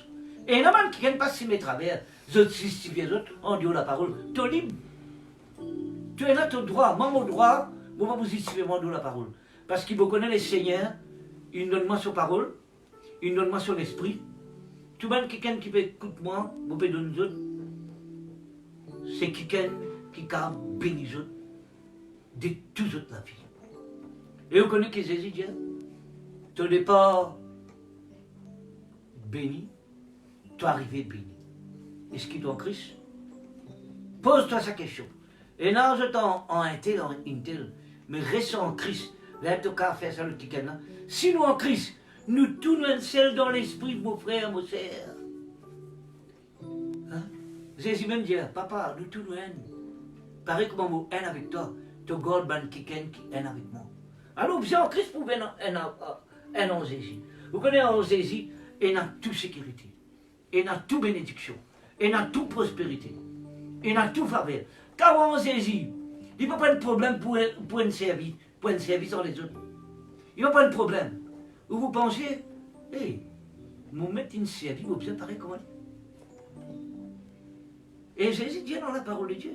Et normalement, qui ne pas si mes travers, je justifie les autres, en disant la parole, tu es libre. Tu es là, tu as le droit. Moi, mon droit, je vais vous justifier moi de la parole. Parce qu'il me connaît le Seigneur, il donne moi sa parole, il donne moi son esprit. Tout le monde, quelqu'un qui peut écouter moi, vous pouvez donner les autres. C'est quelqu'un qui a béni les autres, de tous autres la vie. Et vous connaissez que Jésus dit, tu n'es pas béni, tu es arrivé béni. Est-ce qu'il est en Christ? Pose-toi cette question. Et non, je t'en en intel, mais reste en Christ. Là, tu as fait ça le ticket là. Si nous en Christ, nous tous nous sommes dans l'esprit, mon frère, mon sœur. Hein? Jésus même dit, papa, nous tous nous haine. Pareil comme moi haine avec toi, tu gardes ban qui haine avec moi. Alors, vous êtes en Christ pour haine en Jésus. Vous connaissez en Jésus, et dans toute sécurité, et dans toute bénédiction, et dans toute prospérité, et dans toute faveur. Car en Jésus, il n'y a pas de problème pour un service sur les autres. Il n'y a pas de problème. Vous pensez, hé, mon mettre une service, vous bien pareil comment. Et Jésus dit dans la parole de Dieu,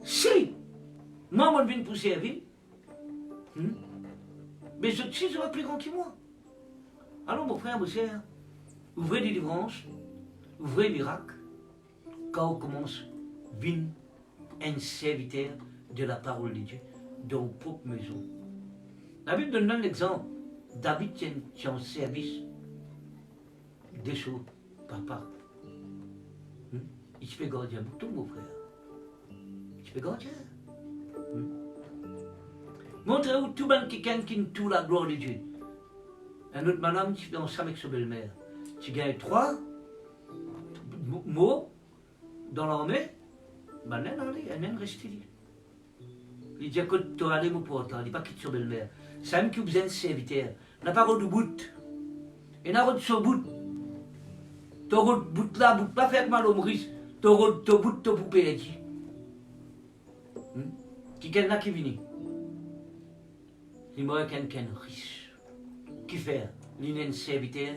si moi, je viens pour servir, mais je suis plus grand que moi. Alors, mon frère, mon sœur, ouvrez délivrance, ouvrez miracle, quand on commence, vine un serviteur de la parole de Dieu dans vos propres maisons. La Bible donne l'exemple. David tient en service des choses, papa. Il se fait gardien pour tout, mon frère. Il se fait gardien. Montrez-vous tout le monde qui gagne tout la gloire de Dieu. Un autre madame qui fait ensemble avec sa belle-mère. Tu gagnes 3 mots dans l'armée, ben elle n'est restée là. Il dit que tu as allé mon porte, il dit pas quitte sa belle-mère. C'est même qui vous besoin de serviteur. La parole de bout. Et n'a pas de ce bout. Tu as bout là, bout pas faire mal au Maurice. Tu as bout de poupée qui. Qui est là qui vient. Il m'a quelqu'un riche. Qui fait? Il est un serviteur,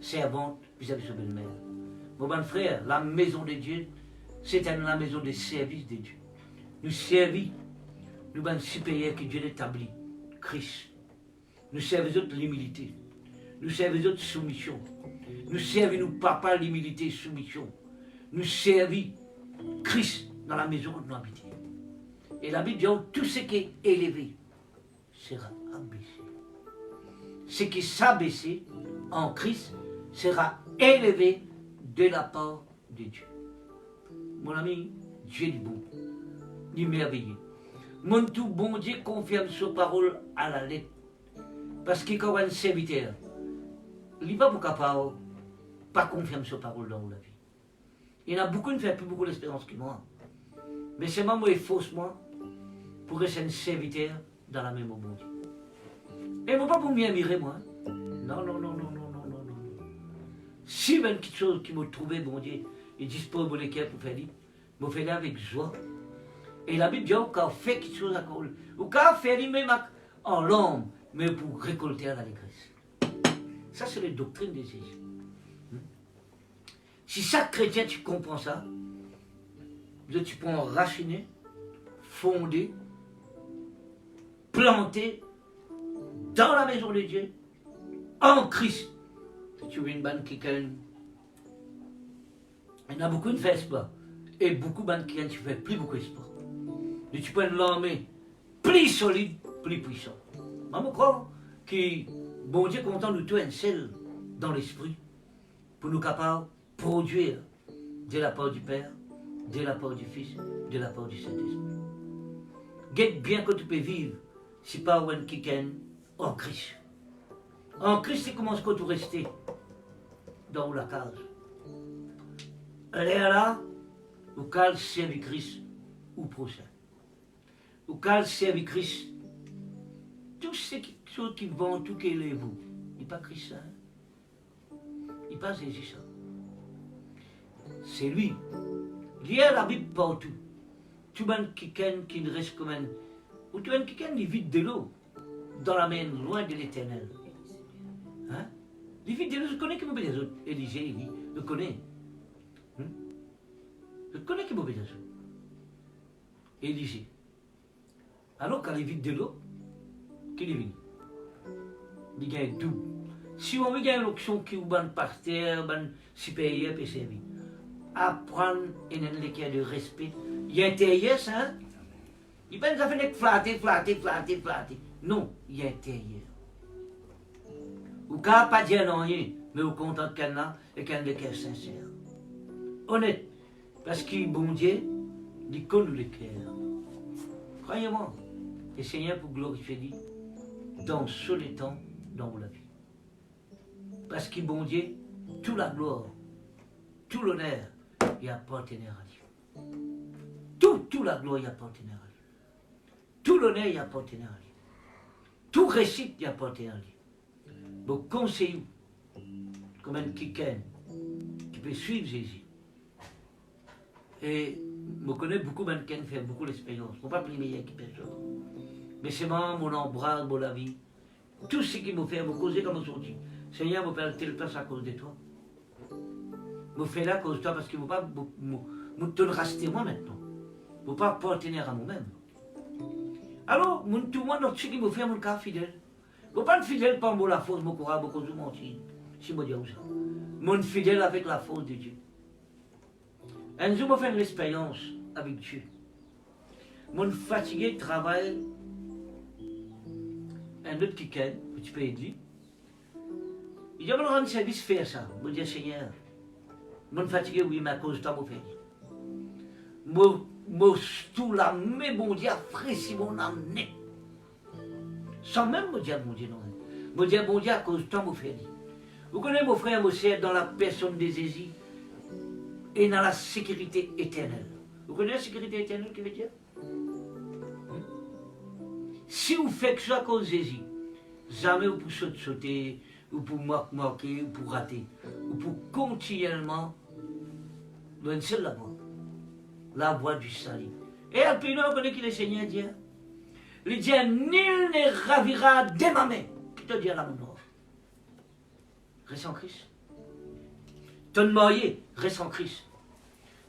servante, vis-à-vis de sa belle-mère. Mon bon frère, la maison de Dieu, c'est la maison de service de Dieu. Nous servons, nous sommes supérieurs que Dieu établit, Christ. Nous servons l'humilité. Nous servons soumission. Nous servons nous papa l'humilité et soumission. Nous servons Christ dans la maison où nous habitons. Et la Bible dit tout ce qui est élevé sera abaissé. Ce qui s'abaissé en Christ sera élevé de la part de Dieu. Mon ami, Dieu est bon, il est merveilleux. Mon tout bon Dieu confirme sa parole à la lettre. Parce qu'il y a un serviteur, il n'est pas capable pas confirmer sa parole dans la vie. Il y en a beaucoup qui ne font plus beaucoup d'espérance que moi. Mais c'est moi et faussement pour être un serviteur dans la même bon Dieu. Et moi pas pour m'y admirer moi. Non. Si il y a quelque chose qui m'a trouvé, bon Dieu, il dispose de l'équerre pour faire, je fais avec joie. Et la Bible dit qu'on fait quelque chose à cause. Ou qu'on fait même en l'homme, mais pour récolter à l'allégresse. Ça, c'est la doctrine de Jésus. Si chaque chrétien, tu comprends ça, tu peux enraciner, fonder, planter dans la maison de Dieu, en Christ. Tu veux une bande qui gagne. Il y en a beaucoup qui ne font espoir. Et beaucoup de bandes qui ne font plus beaucoup d'espoir. Et tu peux l'armée plus solide, plus puissant. Moi, je crois que bon Dieu est content de tout un seul dans l'esprit pour nous capables de produire de la part du Père, de la part du Fils, de la part du Saint-Esprit. Guette bien que tu peux vivre si pas un qui en Christ. En Christ, c'est comment tu rester dans la case. Elle est là, où qu'elle serve Christ ou prochain. Où qu'elle serve Christ, tout ce qui vont, tout qui est vous, il n'est pas Christ ça. Il n'est pas Jésus ça. C'est lui. Il y a la Bible partout. Tu vois quelqu'un qui reste comme un. Ou tu vois quelqu'un qui vide de l'eau dans la main, loin de l'éternel. Hein? Les vides de l'eau, je connais qui m'obéit les autres. Élisée, Élie, je connais. Je connais qui m'obéit les autres. Élisée. Alors quand il vide de l'eau, qui est venu? Il gagne tout. Si on veut gagner l'option qui est un pasteur, un supérieur, peut servir. Apprendre et donner l'équerre de respect. Il y a intérieur, ça. Hein? Il pense que ça fait flatter. Non, il y a intérieur. Ou qu'à pas dire non rien, mais au content de quelqu'un et quelqu'un de cœur sincère. Honnête. Parce que bon Dieu, il connaît le cœur. Croyez-moi. Et Seigneur pour glorifier lui. dans ce les temps, dans la vie. Parce qu'il bon Dieu, toute la gloire, tout l'honneur, il appartient à Dieu. Toute la gloire, il appartient à Dieu. Tout l'honneur, il appartient à Dieu. Tout récit, il appartient à Dieu. Donc, conseillez comme un quelqu'un qui peut suivre Jésus. Et je connais beaucoup de gens qui font beaucoup d'expérience. Je ne peux pas plus meilleur que personne. Mais c'est moi, mon embrasse, mon la vie. Tout ce qui me fait, me causer comme je sorti. Seigneur, me faire telle place à cause de toi. Me fait là à cause de toi parce qu'il ne faut pas me te racheter moi maintenant. Il ne faut pas appartenir à moi-même. Alors, tout le monde, ce qui me fait, mon cas fidèle. Je ne faut pas être fidèle par la force, mon courage, mon cause de mentir. Si je dis ça. Mon fidèle avec la force de Dieu. Un jour, je fais une expérience avec Dieu. Mon fatigué de travail, un autre qui ken, tu peux aider. Il dit, on va rendre service faire ça. Je dis, Seigneur, mon fatigué, oui, mais à cause de toi, je fais. Moi, tout la mais bon Dieu, apprécie mon âme net. Sans même me dire, bon Dieu, non. Me dire, bon Dieu, à cause de toi, je fais. Vous connaissez mon frère, mon sœur, dans la personne des Jésus et dans la sécurité éternelle. Vous connaissez la sécurité éternelle, qui veut dire? Si vous faites que ça à cause de Jésus, jamais vous pouvez sauter, ou pour marquer, ou pour rater, ou pour continuellement dans une seule la voie du salut. Et après, nous, on connaît qui le Seigneur dit. Il dit, nul ne ravira de ma main. Qui te dit à la mort? Reste en Christ. Ton marié, reste en Christ.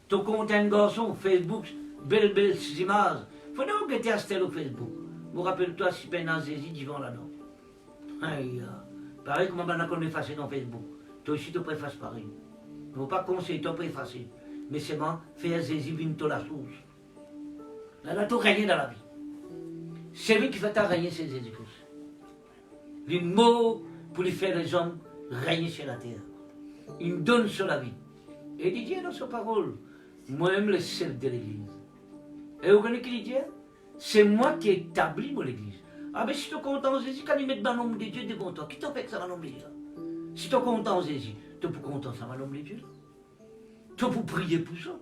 Ton compte un garçon, Facebook, belles images. Faut nous que tu as au Facebook. Je me rappelle-toi si ben dans Jésus devant là-dedans. Pareil comme on a effacé dans Facebook. Toi aussi tu peux effacer pareil. Il ne faut pas conseiller, tu peux effacer. Mais c'est bon, faire Jésus vient la source. Là, tu régner dans la vie. C'est lui qui fait ta régner, c'est Jésus-Christ. Les mots pour lui faire les hommes régner sur la terre. Il donne sur la vie. Et il dit dans sa parole, moi-même le chef de l'église. Et vous connaissez qui dit? C'est moi qui établis mon église. Ah mais si tu es content Jésus, quand il met dans le nom de Dieu, tu es content. Qui t'a fait que ça va l'homme de Dieu? Si tu es content Jésus, tu es content, ça va l'homme de Dieu. Tu peux prier pour ça.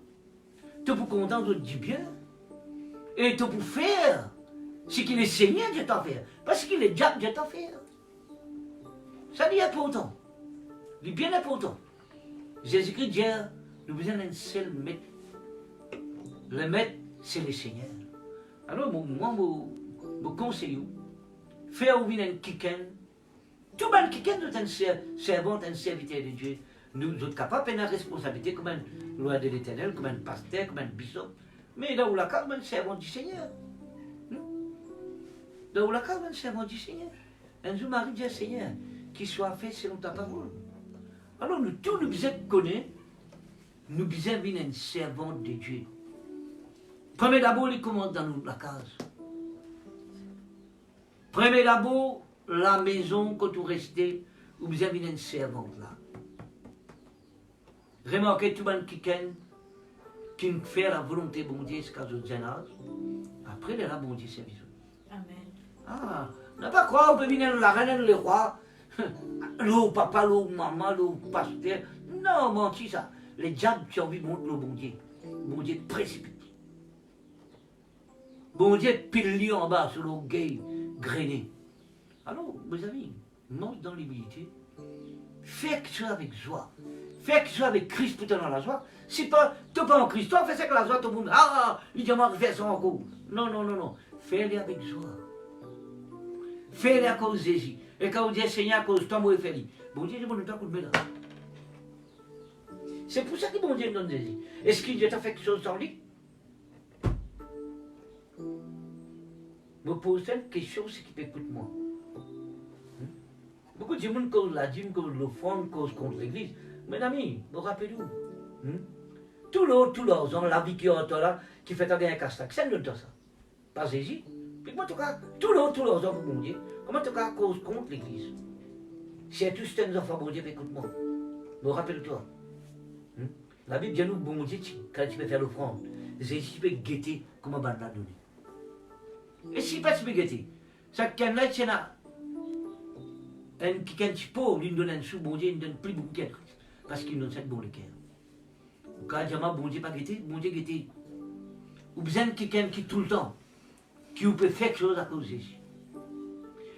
Tu peux content de dire bien. Et tu peux faire ce qu'il est Seigneur Dieu t'a fait. Parce qu'il est diable Dieu t'a fait. Ça dit important. C'est bien important. Jésus-Christ dit, nous besoin d'un seul maître. Le maître, c'est le Seigneur. Alors, moi, je conseille, faire ouvrir un quelqu'un. Tout le monde quelqu'un est un servant, un serviteur de Dieu. Nous sommes capables de prendre la responsabilité comme un loi de l'Éternel, comme un pasteur, comme un bishop. Mais là où la carte, un servant du Seigneur. Là où la carte, un servant du Seigneur. Un jour, Marie dit, Seigneur, qu'il soit fait selon ta parole. Alors, nous tous, nous besoin connaître, nous besoin venir un servant de Dieu. Prenez d'abord les commandes dans la case. Prenez d'abord la maison quand vous restez, vous avez une servante là. Remarquez tout le monde qui fait la volonté de bon Dieu jusqu'à ce jeune âge. Après, il est là, bon Dieu, c'est bisous.
Amen.
Ah, n'a pas quoi, on peut venir la reine, le roi, le papa, le maman, le pasteur. Non, menti ça. Les diables qui ont envie de montrer le bon Dieu. Bon Dieu précipite. Bon Dieu pile en bas sur le gay grainé. Alors, mes amis, marche dans l'humilité. Fais quelque chose avec joie. Fais quelque chose avec Christ pour te dans la joie. Si pas, tu n'es pas en Christ, toi fais ça avec la joie, tout le monde. Ah, il dit, on faire ça encore. Non, non, non, non. Fais-le avec joie. Fais-le à cause de Jésus. Et quand vous dites, Seigneur, à cause de toi, moi, je fais. Bon Dieu, je ne pas coup de là. C'est pour ça que bon Dieu me donne Jésus. Est-ce qu'il t'a fait quelque chose sans lui? Je me pose une question, c'est qui peut écouter moi. Beaucoup de gens causent la dîme, causent l'offrande, causent contre l'église. Mes amis, vous rappelez-vous. Tout l'argent, la vie qui est en toi là, qui fait un casse-tac, c'est de ça. Pas Jésus. Puis moi, en tout cas, tout l'argent pour mon Dieu, comment en tout cas cause contre l'église. Si à tous tes enfants, bon Dieu, écoute-moi. Me rappelle-toi. La Bible dit nous, bon Dieu, quand tu peux faire l'offrande, Jésus peut guetter comment on va la donner. Et si pas tu peux guetter, ça qu'un là, qui est un petit pauvre, il donne un sou, bon Dieu, il donne plus beaucoup qu'à Christ. Parce qu'il donne ça de bon le cœur. Quand il y a bon Dieu pas guetté, bon Dieu guetté. Ou besoin de quelqu'un qui tout le temps, qui peut faire quelque chose à cause de Jésus.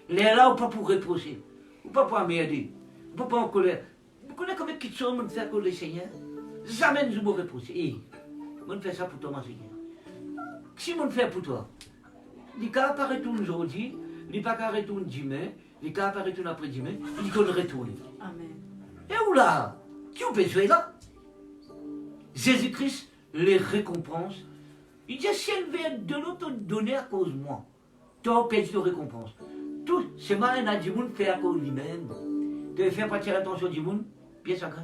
Les là, ou pas pour reprocher, ou pas pour emmerder, ou pas en colère. Vous connaissez combien de choses on fait à cause du Seigneur? Jamais nous vous reprocher. Et, on fait ça pour toi, mon Seigneur. Si on fait pour toi, il n'y a pas retourner aujourd'hui, il n'y a pas retourner demain, il n'y a pas retourner après-demain, il faut retourner.
Amen.
Et où là? Qui peut jouer là? Jésus-Christ les récompense. Il dit, si elle veut de l'autre donner à cause de moi, tu as perdu de récompense. Tout, c'est mal, un du monde fait à cause de lui-même. Tu veux faire partir l'attention du monde, bien sacré.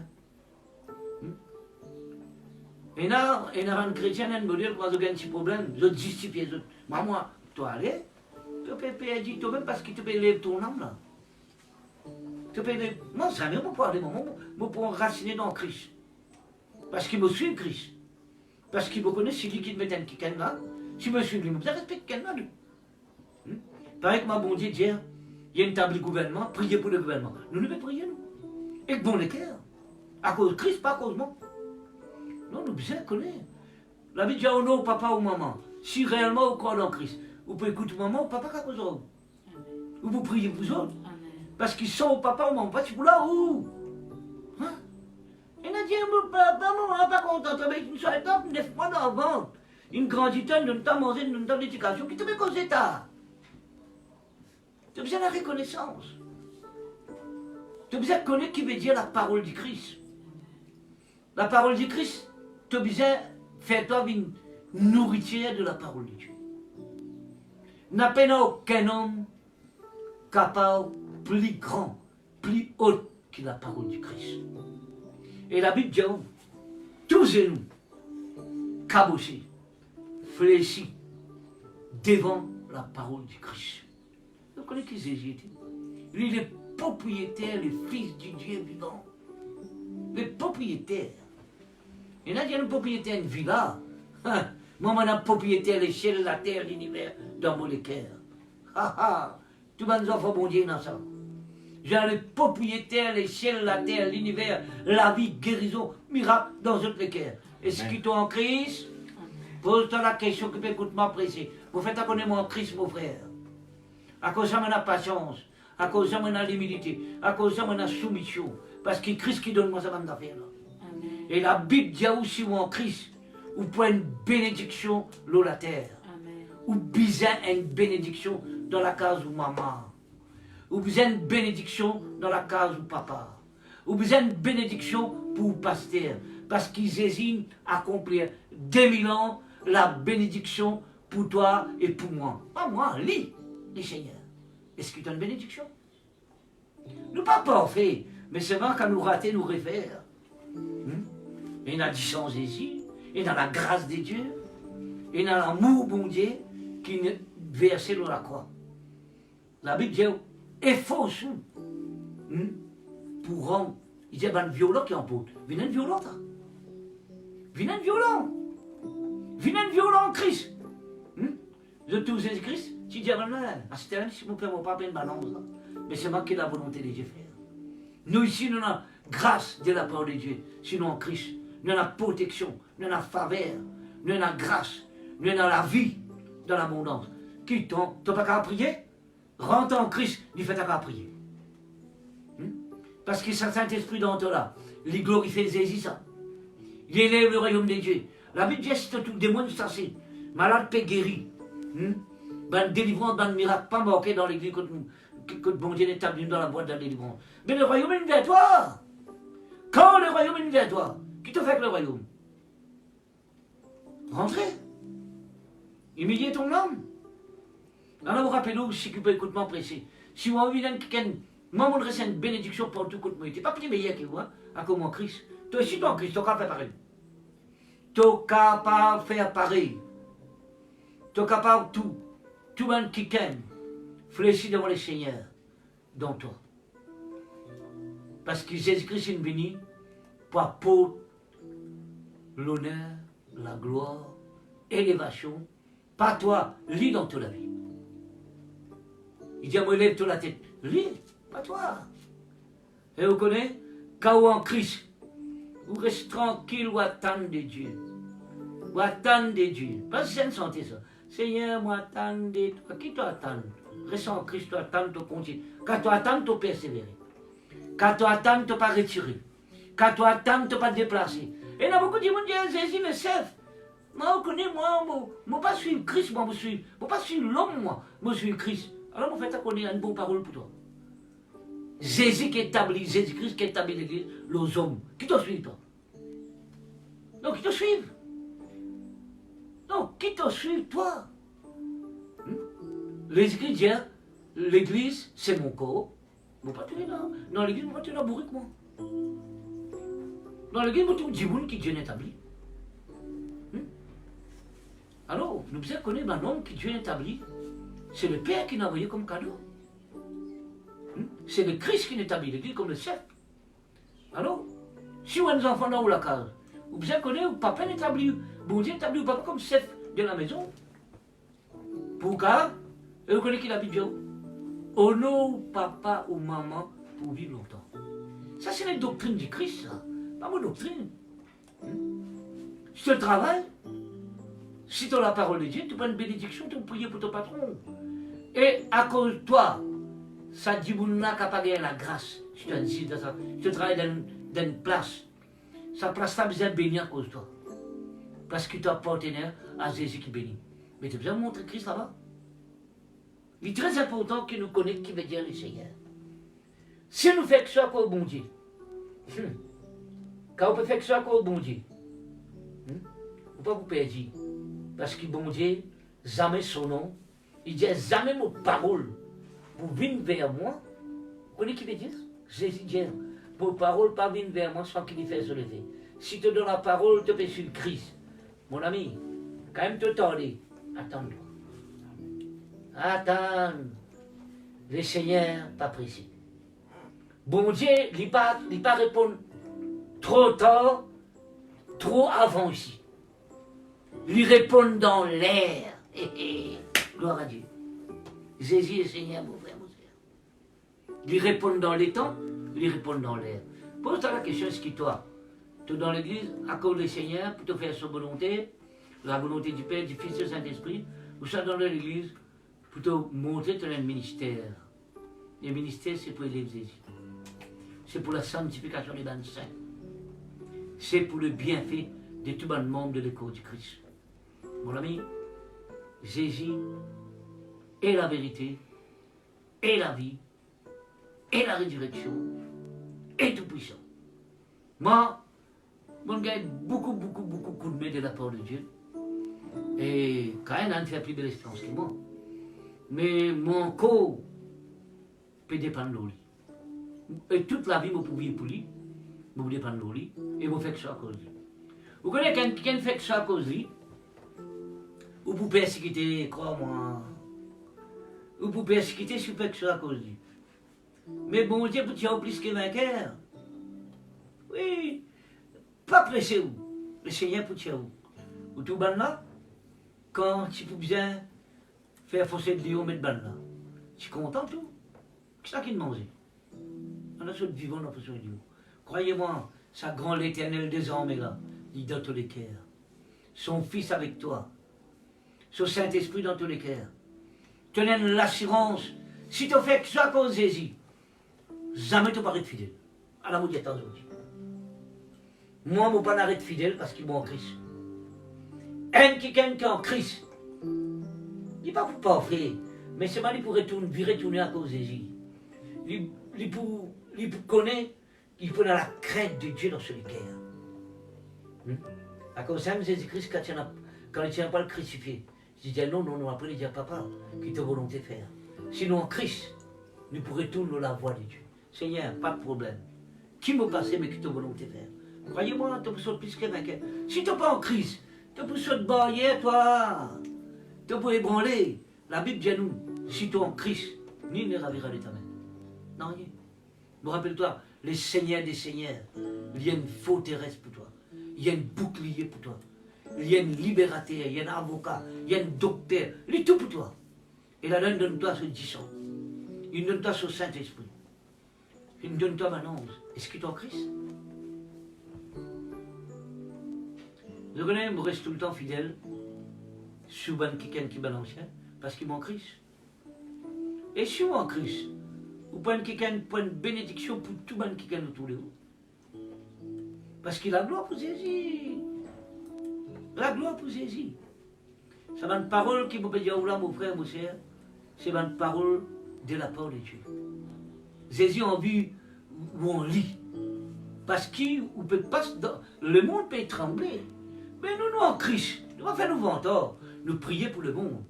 Et là, un chrétien, un modèle, quand il y a un petit problème, je justifie les autres. Moi, toi, allez, tu peux perdre toi-même parce que tu peux lever ton âme là. Tu peux lever. Moi, ça ne pas aller, moi, je peux enraciner dans Christ. Parce qu'il me suit Christ. Parce qu'il me connaît, c'est lui qui me met un quelqu'un là. Si je me suis lui, je respecte quelqu'un là. Pareil que ma bon Dieu dit, il y a une table de gouvernement, priez pour le gouvernement. Nous devons prier, nous. Et que bon le cœur. À cause de Christ, pas à cause de moi. Non, nous devons connaître. La vie dit, oh non, papa ou maman. Si réellement vous croyez en Christ, vous pouvez écouter maman ou papa à cause de vous. Ou vous priez pour vous autres. Parce qu'ils sont au papa ou maman, pas si vous là où. Hein? Et on a dit, papa, maman, pas content, avec une soirée top, 9 mois d'avant. Une granditaine, nous t'as mangé, nous t'as l'éducation, qui te met cause d'état. Tu as besoin de la reconnaissance. Tu as besoin de connaître qui veut dire la parole du Christ. La parole du Christ, tu as besoin de faire toi une nourritière de la parole de Dieu. N'a pas aucun homme capable, plus grand, plus haut que la parole du Christ. Et la Bible dit, tous et nous, cabochés, fléchis, devant la parole du Christ. Vous connaissez qui Jésus était? Lui, le propriétaire, le fils du Dieu vivant. Le propriétaire. Il y a un propriétaire d'une villa. Moi, je suis un propriétaire de l'échelle, la terre, l'univers, dans mon cœur. Tout le monde enfants, bon Dieu, dans ça. J'ai le propriétaire, l'échelle, la terre, l'univers, la vie, guérison, miracle dans notre cœur. Est-ce que tu es en Christ? Pose-toi la question que peut ma pressé. Vous faites connaître moi en Christ, mon frère. À cause de la patience, à cause de l'humilité, à cause de la soumission. Parce que Christ qui donne moi ça va d'affaires. Et la Bible dit aussi en Christ, vous pouvez une bénédiction dans la terre. Ou besoin une bénédiction dans la case de maman. Ou besoin une bénédiction dans la case de papa. Ou besoin une bénédiction pour le pasteur. Parce qu'ils hésitent à accomplir 2000 ans la bénédiction pour toi et pour moi. Pas moi, lis les seigneurs. Est-ce que tu as une bénédiction? Nous pas parfaits, mais c'est vrai qu'à nous rater, nous refaire. Et dans la distance Jésus, et dans la grâce de Dieu, et dans l'amour bon Dieu qui est versé dans la croix. La Bible dit, et faux pour rendre. Il dit, il y a un violent qui emporte. Venez un violent, ça. Venez un violent. Venez un violent en Christ. Je tous Jésus-Christ, tu dis, ah, c'était si mon père m'a pas fait une balance, là. Mais c'est moi qui ai la volonté de Dieu faire. Nous ici, nous avons grâce de la parole de Dieu. Sinon en Christ, nous avons la protection, nous avons la faveur, nous avons la grâce, nous avons la vie dans l'abondance. Qui t'ont pas qu'à prier? Rentre en Christ, il fait qu'à prier. Parce que ce Saint-Esprit dans toi là, il glorifie Jésus ça. Il élève le royaume de Dieu. La Bible dit que tout démon chassé, malade peut guérir. Ben délivrance, ben miracle, pas manqué dans l'église que bon Dieu est établi dans la boîte de la délivrance. Mais le royaume est vers toi. Quand le royaume est vers toi, qui te fait que le royaume? Rentrez. Humiliez ton âme. Alors vous rappelez-vous, si vous pouvez écouter pressé. Si vous avez quelqu'un, moi, je reçois une bénédiction pour tout côté. Tu n'es pas plus meilleur que vous, à comme en Christ. Toi aussi, toi en Christ, tu es capable de faire pareil. Tu es capable de faire pareil. Tu es capable de tout. Tout le monde qui t'aime, fléchit devant le Seigneur, dans toi. Parce que Jésus-Christ est béni pour apporter l'honneur, la gloire, l'élévation, pas toi, lis dans toute la vie. Il dit à moi, lève-toi la tête. Lis, Pas toi. Et vous connaissez, quand vous en Christ, vous restez tranquille ou attendre de Dieu. Ou attendre de Dieu. Parce que c'est une santé ça. Seigneur, moi attends de toi. Qui t'attend? Reste en Christ, tu attends, tu continues. Quand tu attends, tu persévérer. Quand tu attends, tu pas retirer. Quand tu attends, tu pas déplacer. Et il y a beaucoup de gens qui disent, Jésus le chef. Moi, je connais, moi, pas suivre Christ, moi, je pas suivre l'homme, moi, je suis Christ. Alors, en fait, ça connaît une bonne parole pour toi. Jésus qui établit, Jésus-Christ qui établit l'église, les hommes. Qui te suivent, toi? Non, qui te suivent? Non, qui te suivent, toi? Jésus-Christ dit, l'église, c'est mon corps. Vous ne pouvez pas tenir dans l'église, vous ne pouvez pas tenir bourrique, moi. Dans l'église, vous avez des gens qui Dieu établi. Alors, nous devons connaître un homme qui Dieu établi. C'est le Père qui l'a envoyé comme cadeau. C'est le Christ qui établit l'église comme le chef. Alors, si vous avez des enfants dans la case, vous devez connaître, le papa établi, bon Dieu établi le papa comme chef de la maison. Pourquoi? Et vous connaissez qui habite bien? Honore papa ou maman pour vivre longtemps. Ça, c'est la doctrine du Christ, ça. Pas mon doctrine. Si tu travailles, si tu as la parole de Dieu, tu prends une bénédiction, tu pries pour ton patron. Et à cause de toi, ça dit que tu n'as pas gagné la grâce. Si tu travailles dans une place, sa place t'a besoin de bénir à cause de toi. Parce que tu es partenaire à Jésus qui bénit. Mais tu as besoin de montrer Christ là-bas. Il est très important que nous connaissions qui veut dire le Seigneur. Si nous faisons que ça au bon Dieu, quand on peut faire que ça au bon Dieu, on ne peut pas vous perdre. Parce que bon Dieu, jamais son nom, il dit jamais mon parole pour venir vers moi. Vous connaissez qui veut dire? Jésus dit, pour parole pas venir vers moi sans qu'il y fasse se lever. Si tu donnes la parole, tu fais sur le Christ. Mon ami, quand même te tarder, attends-toi. Attends, le Seigneur pas pressé. Bon Dieu, il pas répondre trop tard, trop avant ici. Il répond dans l'air. Gloire à Dieu. Jésus est Seigneur, mon frère, mon frère. Il répond dans les temps, il répond dans l'air. Pose-toi la question, est-ce que toi, tu es dans l'église, à cause du Seigneur, pour te faire sa volonté, la volonté du Père, du Fils et du Saint-Esprit, ou ça dans l'église, pour te montrer ton ministère. Le ministère, c'est pour élever Jésus. C'est pour la sanctification des bandes saints. C'est pour le bienfait de tous les membres de l'école du Christ. Mon ami, Jésus est la vérité, est la vie, est la résurrection, est tout puissant. Moi, je gagne beaucoup de main de la part de Dieu. Et quand même, on fait plus belle expérience que moi. Mais mon corps peut dépendre de lui. Et toute la vie, je peux vivre pour lui. Je peux dépendre de lui. Et je fais que ça à cause de lui. Vous connaissez quelqu'un qui fait que ça à cause de lui? Vous pouvez persécuter, crois-moi. Vous pouvez persécuter si vous faites que ça à cause de lui. Mais bon Dieu, vous tiens plus que vainqueur. Oui. Pas pressé vous. Le Seigneur pour tirer vous. Vous tout ban là, quand tu peux bien faire forcer de lion, mettre ban là. Tu es content tout. Qu'est-ce que tu as mangé? On a soit vivant dans la position de Dieu. Croyez-moi, sa grande éternelle désormais là, il dans tous les cœurs. Son Fils avec toi. Son Saint-Esprit dans tous les cœurs. Tenez l'assurance. Si tu fais que ça à cause de Jésus, jamais tu ne pas être fidèle. À la maudite aujourd'hui. Moi, je ne peux pas être fidèle parce qu'il est en Christ. Un qui est en Christ, il n'est pas pour pas offrir, mais c'est mal pour retourner à cause de Jésus. Il pour connaître, il faut dans la crainte de Dieu dans ce cœur. À cause de Jésus-Christ, quand il ne tient pas le crucifié, il dit non, après il dit papa, qui te volonté faire. Sinon en Christ, nous pourrions tourner la voie de Dieu. Seigneur, pas de problème. Qui me passe, mais qui te volonté faire. Croyez-moi, tu peux sauter plus que vainqueur. Si tu n'es pas en Christ, tu peux sauter barrière, toi. Tu peux ébranler. La Bible dit à nous, si tu es en Christ, ni ne ravira de ta main. Non, rien. Me rappelle-toi, le Seigneur des Seigneurs, il y a une forteresse pour toi. Il y a une bouclier pour toi. Il y a une libérateur, il y a un avocat, il y a un docteur. Il est tout pour toi. Et la donne toi ce 10 ans. Il donne toi ce Saint-Esprit. Il me donne toi maintenant. Est-ce que tu es en Christ? Je connais, je reste tout le temps fidèle. Souvent quelqu'un qui est ancien, parce qu'il m'en Christ. Et si on en Christ, vous prenez quelqu'un pour une bénédiction pour tout le monde qui est autour de vous. Parce qu'il a la gloire pour Jésus. La gloire pour Jésus. C'est une parole qui vous peut dire, mon frère, mon frère, c'est une parole de la part de Dieu. Jésus a vu où on lit. Parce que peut pas, le monde peut trembler. Mais nous en Christ, nous allons faire nos ventors. Nous prions pour le monde.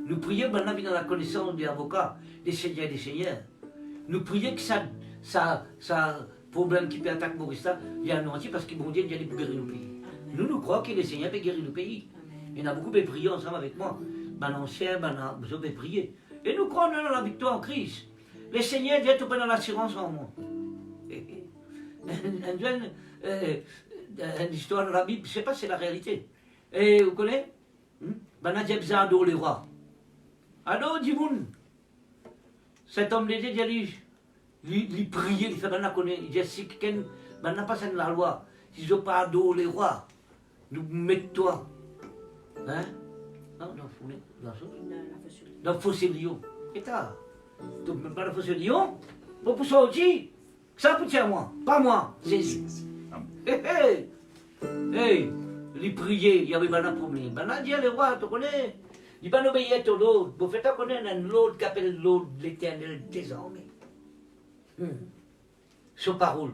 Nous prions maintenant dans la connaissance des avocats, des seigneurs. Nous prions que ça problème qui peut attaquer Maurice, il y a un entier parce que bon Dieu, il y a des pour guérir le pays. Nous croyons que le Seigneur peut guérir le pays. Il y en a beaucoup qui prient ensemble avec moi. L'ancien, vous avez prié. Et nous croyons dans la victoire en Christ. Le Seigneur vient tout dans l'assurance en moi. Une histoire de la Bible, je ne sais pas si c'est la réalité. Et vous connaissez? Dieu adore les rois. Adore Dimoun. Cet homme de Dieu, il priait, il fait il dit si quelqu'un n'a pas la loi, si je ne pas adorer les rois, nous mettons-toi. Hein? Non, dans le fossé Lyon. Et t'as. Donc, même pas le fossé Lyon, pour ça aussi, ça peut à moi, pas moi, Jésus. Hey, il priait, il y avait pas de problème. Maintenant, Dieu, les rois, tu connais, il va obéir à l'autre. Vous faites connaître un autre qui appelle l'autre l'Éternel désormais. Sur parole.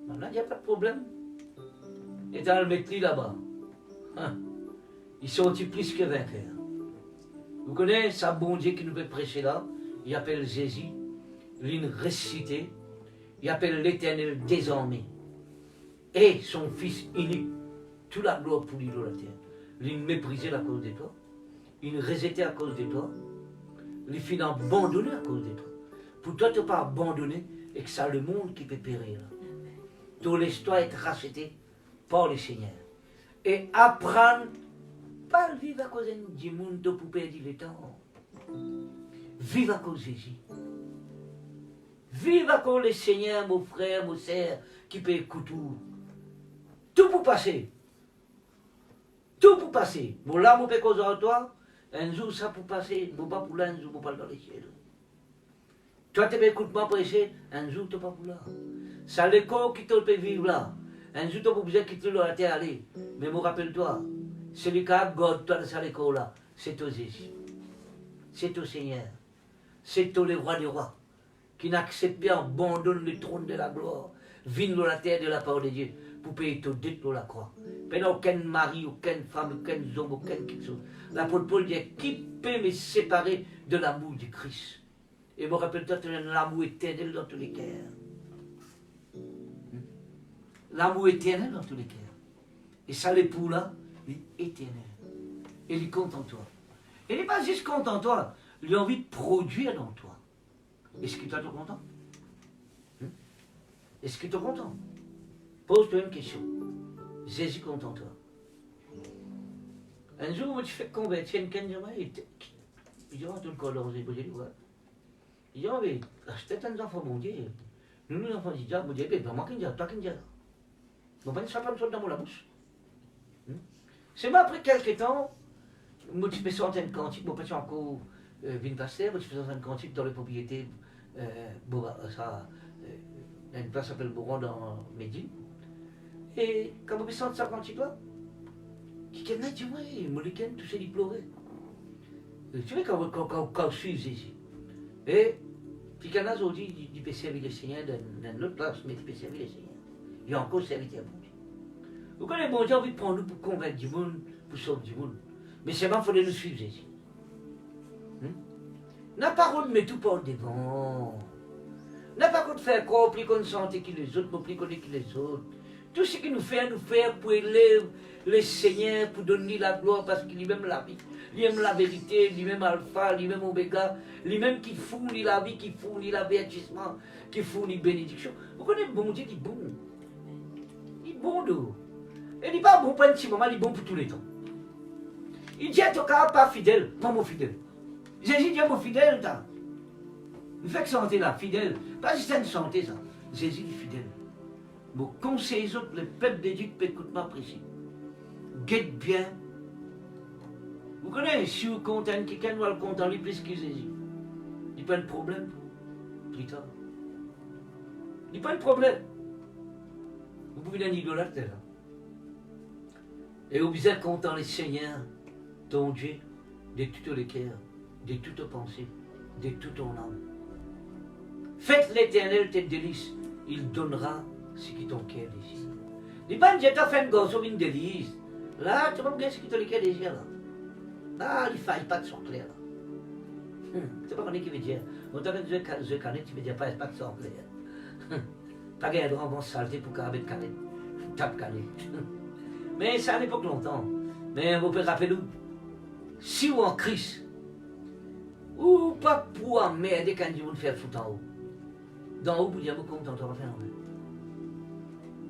Maintenant, il n'y a pas de problème. Et dans le mettre là-bas. Ils sont plus que vainqueurs. Vous connaissez ça, bon Dieu qui nous fait prêcher là? Il appelle Jésus, il récité, il appelle l'Éternel désormais. Et son Fils unique, toute la gloire pour l'idolâtre. Il méprisait à cause de toi, il rejetait à cause de toi, il finit abandonné à cause de toi. Pour toi, tu n'es pas abandonné et que ça le monde qui peut périr. Tu laisses-toi être racheté par le Seigneur. Et apprendre, pas vivre à cause du monde pour perdre le temps. Vive à cause de Jésus. Vive à cause le Seigneur, mon frère, mon sœur, qui peut écouter tout. Tout pour passer. Tout pour passer. Bon, là, mon peut causer à toi. Un jour, ça pour passer. Bon, pas pour là, un jour, bon, pas dans les ciels. Toi, tu peux écouter moi prêcher. Un jour, tu n'es pas pour là. Ça, l'école qui te peut vivre là. Un jour, tu n'as pas besoin de quitter la terre aller. Mais me rappelle-toi, celui qui a God, toi, dans cette école là, c'est toi Jésus. C'est toi Seigneur. C'est toi le roi des rois. Qui n'accepte pas, abandonne le trône de la gloire. Vigne dans la terre de la part de Dieu. Pour payer ton dette dans la croix. Mais aucun mari, aucune femme, aucun homme, aucun quelque chose. L'apôtre Paul dit, qui peut me séparer de l'amour du Christ? Et me rappelle-toi, tu as l'amour éternel dans tous les cœurs. L'amour éternel dans tous les cœurs. Et ça, l'époux là, il est éternel. Et il compte en toi. Il n'est pas juste content en toi, il a envie de produire dans toi. Est-ce que tu es content? Est-ce que tu es content? Pose-toi une question. Jésus compte en toi. Un jour, tu fais convertir quelqu'un, il dit, on te le colore, il dit, il dit, mais acheter un enfant, mon Dieu. Nous, les enfants, disent, mon Dieu, ben, moi qui dis, toi qui dis. Bon, ben, ça ne pas me dans la bouche. C'est moi, après quelques temps, moi, tu fais sortir un cantique, moi, je encore vine pasteur, moi, tu fais sortir un cantique dans les propriétés, ça, une place s'appelle Boron dans Médine. Et quand vous sentez ça cantique-là, quelqu'un dit, oui, mon week-end, tout ça, il pleurait. Tu vois, quand je suis Jésus. Et puis quand on dit, il peut servir le Seigneur dans une autre place, mais il peut servir le Seigneur. Il a encore servi à bon Dieu. Vous connaissez, bon Dieu a envie de prendre nous pour convaincre du monde, pour sauver du monde. Mais c'est bon, il faut nous suivre Jésus. N'a pas qu'on met tout par devant. N'a pas qu'on faire quoi, plus qu'on sentait que les autres, plus qu'on est que les autres. Tout ce qu'il nous fait pour élever le Seigneur, pour donner la gloire, parce qu'il aime la vie. Il aime la vérité, il aime Alpha, il aime Oméga, lui-même qui fournit la vie, qui fournit l'avertissement, qui fournit bénédiction. Vous connaissez bon Dieu qui est bon. Il est bon d'eau. Il n'est pas bon pour un petit moment, il est bon pour tous les temps. Il dit à ton cas, pas fidèle, pas mon fidèle. Jésus dit à mon fidèle, Vous faites santé là, fidèle. Pas juste une santé ça. Jésus est fidèle. Vous conseillez les autres, le peuple de Dieu peut écouter ma précis. Guette bien. Vous connaissez, si vous comptez quelqu'un, vous le comptez lui plus que Jésus. Il n'y a pas de problème plus tard. Il n'y a pas de problème. Vous pouvez être un idolâtre là. Et vous êtes content le Seigneur, ton Dieu, de tout le cœur, de toute pensée, de toute ton âme. Faites l'Éternel tes délices, il donnera ce que ton cœur désire. Dis pas, Dieu t'a fait une gosse ou une délice. Là, tu vas me dire ce que ton cœur désire là. Là, il ne faille pas de son clair là. C'est pas ce qui veut dire. On t'a fait Dieu canet, tu veux dire pas de son clair. Pas qu'il y a de rencontre saleté pour qu'avec de canet. Tape canet. Mais ça à l'époque longtemps. Mais vous pouvez rappeler, si vous en Christ, ou pas pour emmerder quand vous faire foutre en haut. D'en haut, vous dire, vous comptez en faire en haut.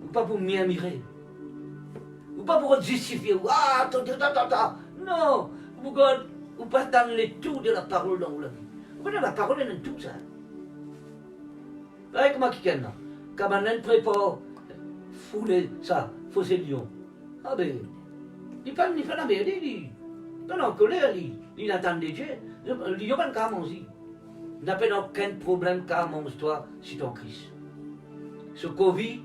Ou pas pour m'admirer. Ou pas pour justifier. Ah, attends. Non, vous pas dans les tours de la parole dans la vie. Vous voyez, la parole est dans tout ça. Avec moi qui est là. Quand on prépare, fouler ça, fausser lion. Ah ben, il ne fait pas la merde, il n'est pas en colère, il attend des Dieu. Il n'y a pas de cas manger. Il n'a pas aucun problème qu'à manger toi si ton Christ. Ce Covid,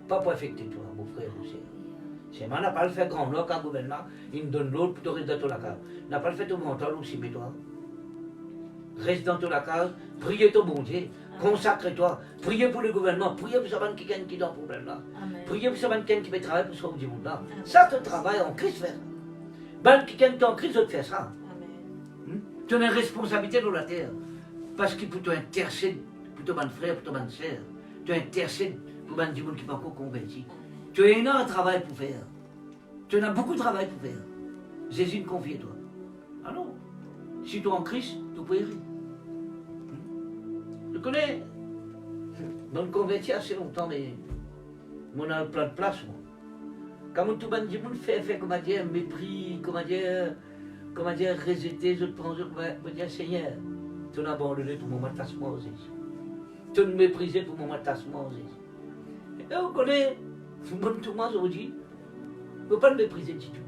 pas pour affecter toi, mon frère ou sœur. C'est moi, n'a pas le fait grand là quand le gouvernement, il me donne l'autre pour te rester dans la case. N'a pas le fait au mental aussi, mais toi. Reste dans la case, priez ton bon Dieu, consacre-toi, priez pour le gouvernement, priez pour savoir quelqu'un qui est dans le problème là. Priez pour savoir quelqu'un qui peut travailler pour sauver du monde là. Ça, tu travailles en Christ faire. Ben, quelqu'un qui est en Christ, tu fais ça. Tu as une responsabilité dans la terre. Parce qu'il faut t'intercéder pour ton bon frère, pour ton bonne sœur. Tu intercèdes pour les gens qui ne sont pas encore convertis. Tu as énormément de travail pour faire. Tu as beaucoup de travail pour faire. Jésus me confie à toi. Alors, si tu es en Christ, tu peux y aller. Je connais, je me convertis assez longtemps, mais on a plein de place. Moi. Quand tout le monde fait, comment dire, mépris, comment dire, rejeter, je prends, je me dire, Seigneur, tu m'as abandonné pour mon attachement aux Jésus. Tu m'as méprisé pour mon attachement aux Jésus. Et vous connaissez, tout le monde aujourd'hui, ne peut pas le mépriser du tout.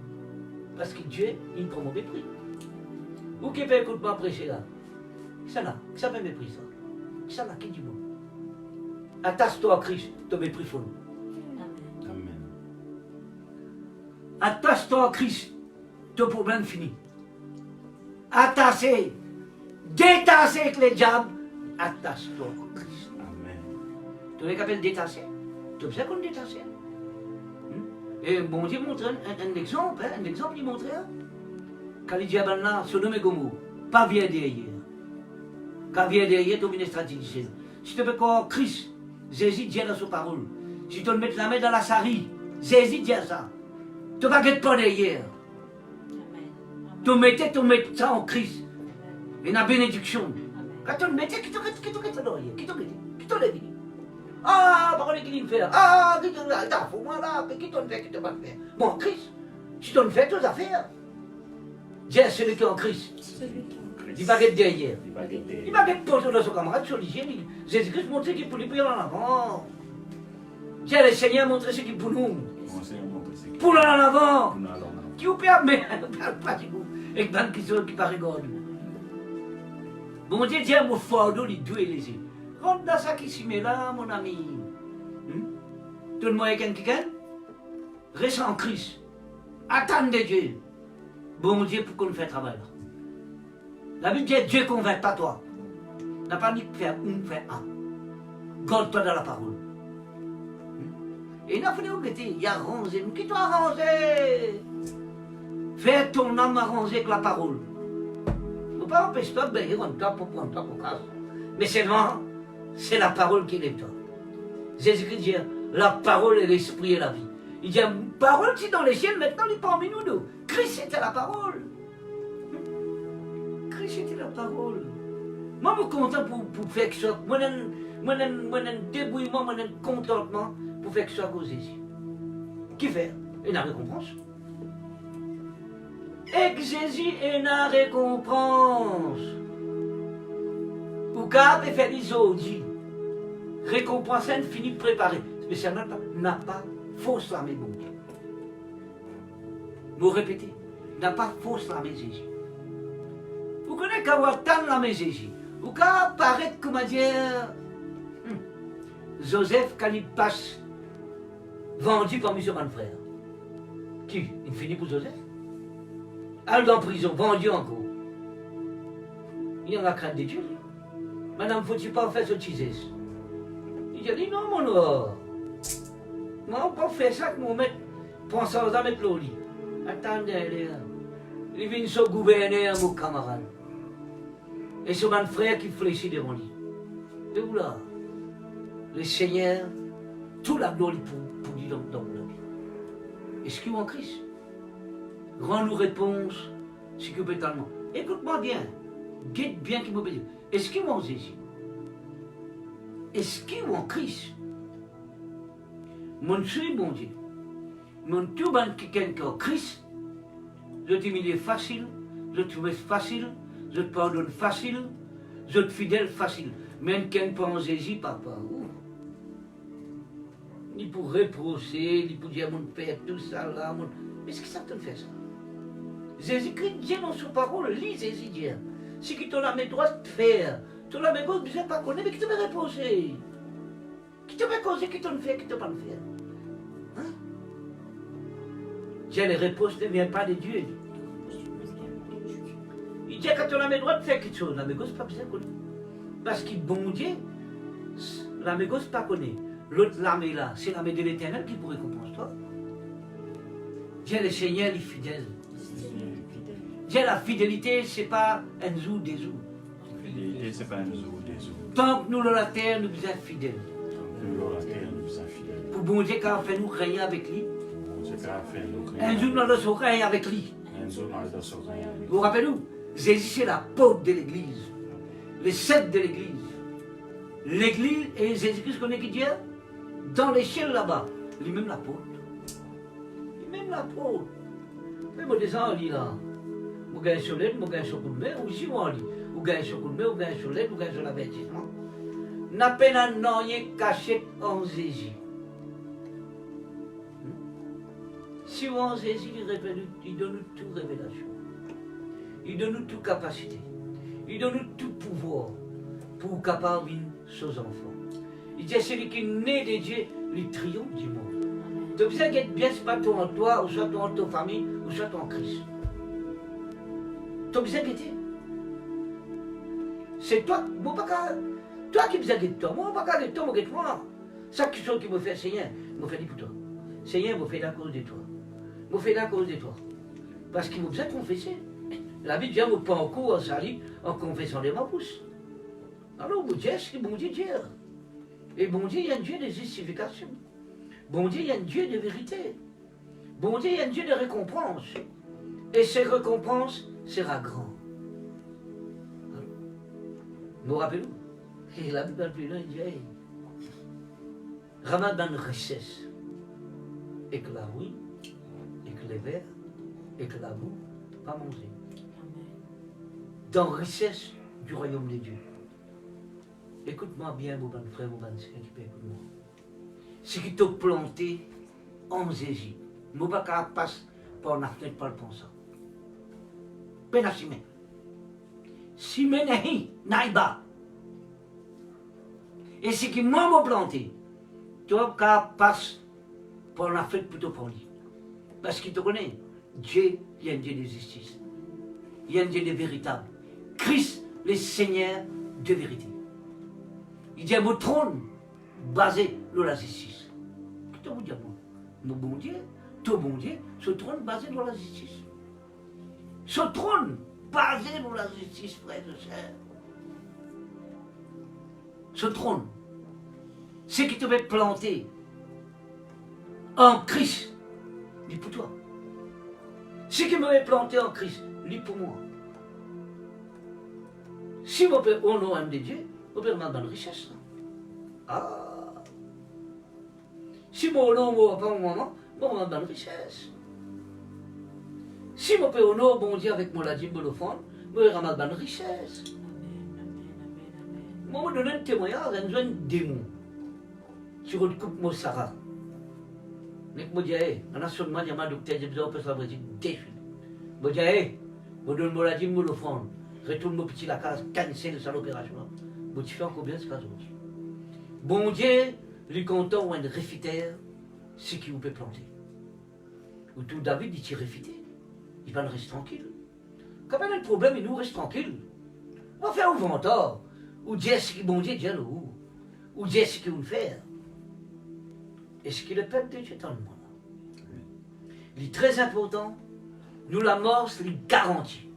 Parce que Dieu, il prend mon mépris. Vous qui peut écouter moi prêcher là, ça là, ça fait mépris ça. Ça là, qui dit bon. Attache-toi à Christ, ton mépris faut nous.
Amen.
Attache-toi à Christ, ton problème fini. Attaché, détaché avec les diables, attache-toi à Christ.
Amen.
Tu vois qu'appelle détaché? Tu sais qu'on est détaché? Et bon Dieu montre un exemple, hein, un exemple il montre. Hein? Quand les diables là, son nom est Gomo, pas bien derrière. Quand vient derrière, tu viens stratégiser. Si tu veux croire Christ, Jésus dit dans sa parole. Si tu mets la main dans la sarie, Jésus dit ça. Tu ne vas pas derrière. Tu mets ça en Christ. Et la bénédiction. Quand tu le mets, qui te derrière? Qui te lève? Ah, parole qui dit faire. Ah, qui te lève? Faut moi là, qui te fait, qui te va faire. Bon, Christ, si tu le fais, tu vas faire. Dieu, celui qui est en Christ. Il va être derrière. Il va être posé dans son camarade sur l'hygiène. Jésus-Christ montre qu'il peut lui prier en avant. Dieu, le Seigneur montre ce qu'il peut nous. Pour en avant. Qui vous permet, pas du tout. Et que qui sont qui paraît gorge. Bon Dieu, Dieu, mon fardeau, il doit les yeux. Rentre dans ça qui s'y met là, mon ami. Donne-moi quelqu'un. Reste en Christ. Attendez Dieu. Bon Dieu, pour qu'on fasse travail là. La Bible dit Dieu ne convainc pas toi. N'a pas dit faire un, faire un. Garde-toi dans la parole. Et il a fallu oublier, il y a arrangé. Qui t'a arrangé? Fais ton âme arranger avec la parole. Ne pas empêcher toi de bénir en toi pour prendre toi pour casse. Mais seulement, c'est la parole qui lève toi. Jésus-Christ dit la parole est l'esprit et la vie. Il dit parole qui est dans les ciels, maintenant il est parmi nous deux. Christ était la parole. C'était la parole. Moi, je suis content pour faire que ça. Moi, un débrouillement, moi, un contentement pour faire que ça cause Jésus. Qui fait? Et la récompense. Et que Jésus est la récompense. Ou pouvez faire des audits. Récompense finit de préparer. Spécialement, n'a pas fausse la bon Dieu. Vous répétez, n'a pas fausse la Jésus. Vous connaissez qu'avoir tant la Jésus. Vous pouvez apparaître, comment dire, Joseph, quand il passe, vendu par M. Van Frère. Qui? Il finit pour Joseph? Allez en prison, vendu encore. Il y a la crainte de Dieu. Madame, faut-il pas faire ce tisesse? Il a dit non, mon noir. Moi, on peut pas faire ça que mon maître pense à mettre l'eau lit. Attendez, il vient sur gouverneur, mon camarade. Et c'est mon frère qui fléchit devant lui. Et où là? Le Seigneur, toute la gloire pour lui dans la vie. Est-ce qu'il est en Christ? Rends-nous réponse, si que totalement. Écoute-moi bien. Guette bien qui m'obéit. Est-ce qu'il est en Jésus? Est-ce qu'il est en Christ? Mon suis bon Dieu. Mon tout ban qui est en Christ, je t'humilie facile, je te trouve facile, je te pardonne facile, je te fidèle facile. Même qu'un pas en Jésus, papa. Ni pour reprocher, ni pour dire mon père, tout ça là. Est-ce que ça te fait ça? Jésus-Christ dit dans sa parole, lis Jésus dit. Si qui t'en a mes droits de faire, tu l'as mes gauche, je ne sais pas connaître, mais qui te met reprocher? Qui te met causer, qui t'en fait, qui te pas le faire? Hein? Dieu, les reproches ne viennent pas de Dieu. Il dit quand on a mes droits de faire quelque chose, la mes gauche pas besoin de connaître. Parce qu'il bon Dieu, la mes gauche pas connaît. L'autre l'armée là, c'est l'armée de l'Éternel qui vous récompense toi. Dieu le Seigneur est fidèle. Dieu la fidélité, c'est pas un jour, des jours.
La fidélité, c'est pas un jour, des jours.
Tant que nous dans la terre, nous sommes fidèles.
Tant que nous dans la terre, nous sommes fidèles.
Pour bon Dieu, quand on fait nous régner avec lui.
Bon Dieu, quand on fait nous régner.
Un jour, nous allons régner avec lui.
Un jour, nous allons régner avec lui.
Vous vous rappelez-vous? Jésus, c'est la porte de l'église. Le cèdre de l'église. L'église et Jésus-Christ connaît qui Dieu? Dans les cieux là-bas. Lui-même l'apôtre. Lui-même l'apôtre. Mais moi, des gens, on lit là. Vous gagnez sur l'aide, vous gagnez sur le coup de main, ou si on lit. Vous gagnez sur le coup de main, vous gagnez sur l'aide, vous gagnez sur l'avertissement. N'a pas rien caché en Jésus. Si on en Jésus, il donne nous toute révélation. Il donne nous toute capacité. Il donne nous tout pouvoir pour capable aux enfants. Il dit celui qui est né de Dieu, il triomphe du monde. Donc ça qui est bien, ce n'est pas toi en toi, ou soit toi en ta famille, ou soit toi en Christ. Tu as besoin de toi. C'est toi, moi pas toi qui as besoin de toi. Moi pas de toi, moi de toi. Chaque chose qui me fait Seigneur, me fait pour toi. Seigneur, me fait la cause de toi. Me fait la cause de toi. Parce qu'il m'a besoin de confesser. La Bible dit, pas en cours, en salut, en confessant les pouces. Alors, mon Dieu, c'est bon Dieu. Et bon Dieu, il y a un Dieu de justification. Bon Dieu, il y a un Dieu de vérité. Bon Dieu, il y a un Dieu de récompense. Et ces récompenses sera grand. Vous vous rappelez-vous? Et la Bible plus loin, il dit, hey, Ramadan richesse. Et que la rouille, et que les vers, et que la boue, pas manger. Dans richesse du royaume de Dieu. Écoute-moi bien, mon bon frère, mon bon frère, qui peut écouter moi. Ce qui t'a planté en Jésus, ne pas qu'à passer par la fenêtre, par le pensant. Ben à Simé. Simé n'est pas. Et ce qui m'a planté, tu vas qu'à passer par la fenêtre plutôt pour lui. Parce qu'il te connaît. Dieu, il y a un Dieu de justice. Il y a un Dieu de véritable. Christ, le Seigneur de vérité. Il dit à mon trône, basé sur la justice. Qu'est-ce que vous dites, mon bon Dieu, ton bon Dieu, ce trône basé sur la justice. Ce trône basé sur la justice, frère et sœurs. Ce trône, ce qui te fait planter en Christ, dit pour toi. Ce qui me fait planter en Christ, dit pour moi. Si vous pouvez au nom de Dieu, vous pouvez demander une richesse. Ah! Si mon nom ne va pas au moment, vous pouvez demander une richesse. Si vous pouvez au nom bon Dieu avec mon ladime, vous pouvez demander une richesse. Moi, je donne un témoignage, un démon. Sur le couple, moi, Sarah. Je me dis, on a seulement dit à ma docteur, j'ai besoin de faire ça, défi. Je me dis, je donne mon radis, je l'offrande. Retourne mon petit la case, cancel ça l'opération. Je tu fais encore bien ce cas aujourd'hui. Bon Dieu, lui content ou un réfitaire, ce qui vous peut planter. Ou tout David dit, tu réfité. Il va rester tranquille. Quand il y a un problème, il nous reste tranquille. On va faire au venteur. Ou dire ce qui bon Dieu, Dieu nous. Ou dire ce qu'il veut faire. Et ce qui le peuple de Dieu est dans le monde. Il est très important. Nous, la mort, c'est les garanties.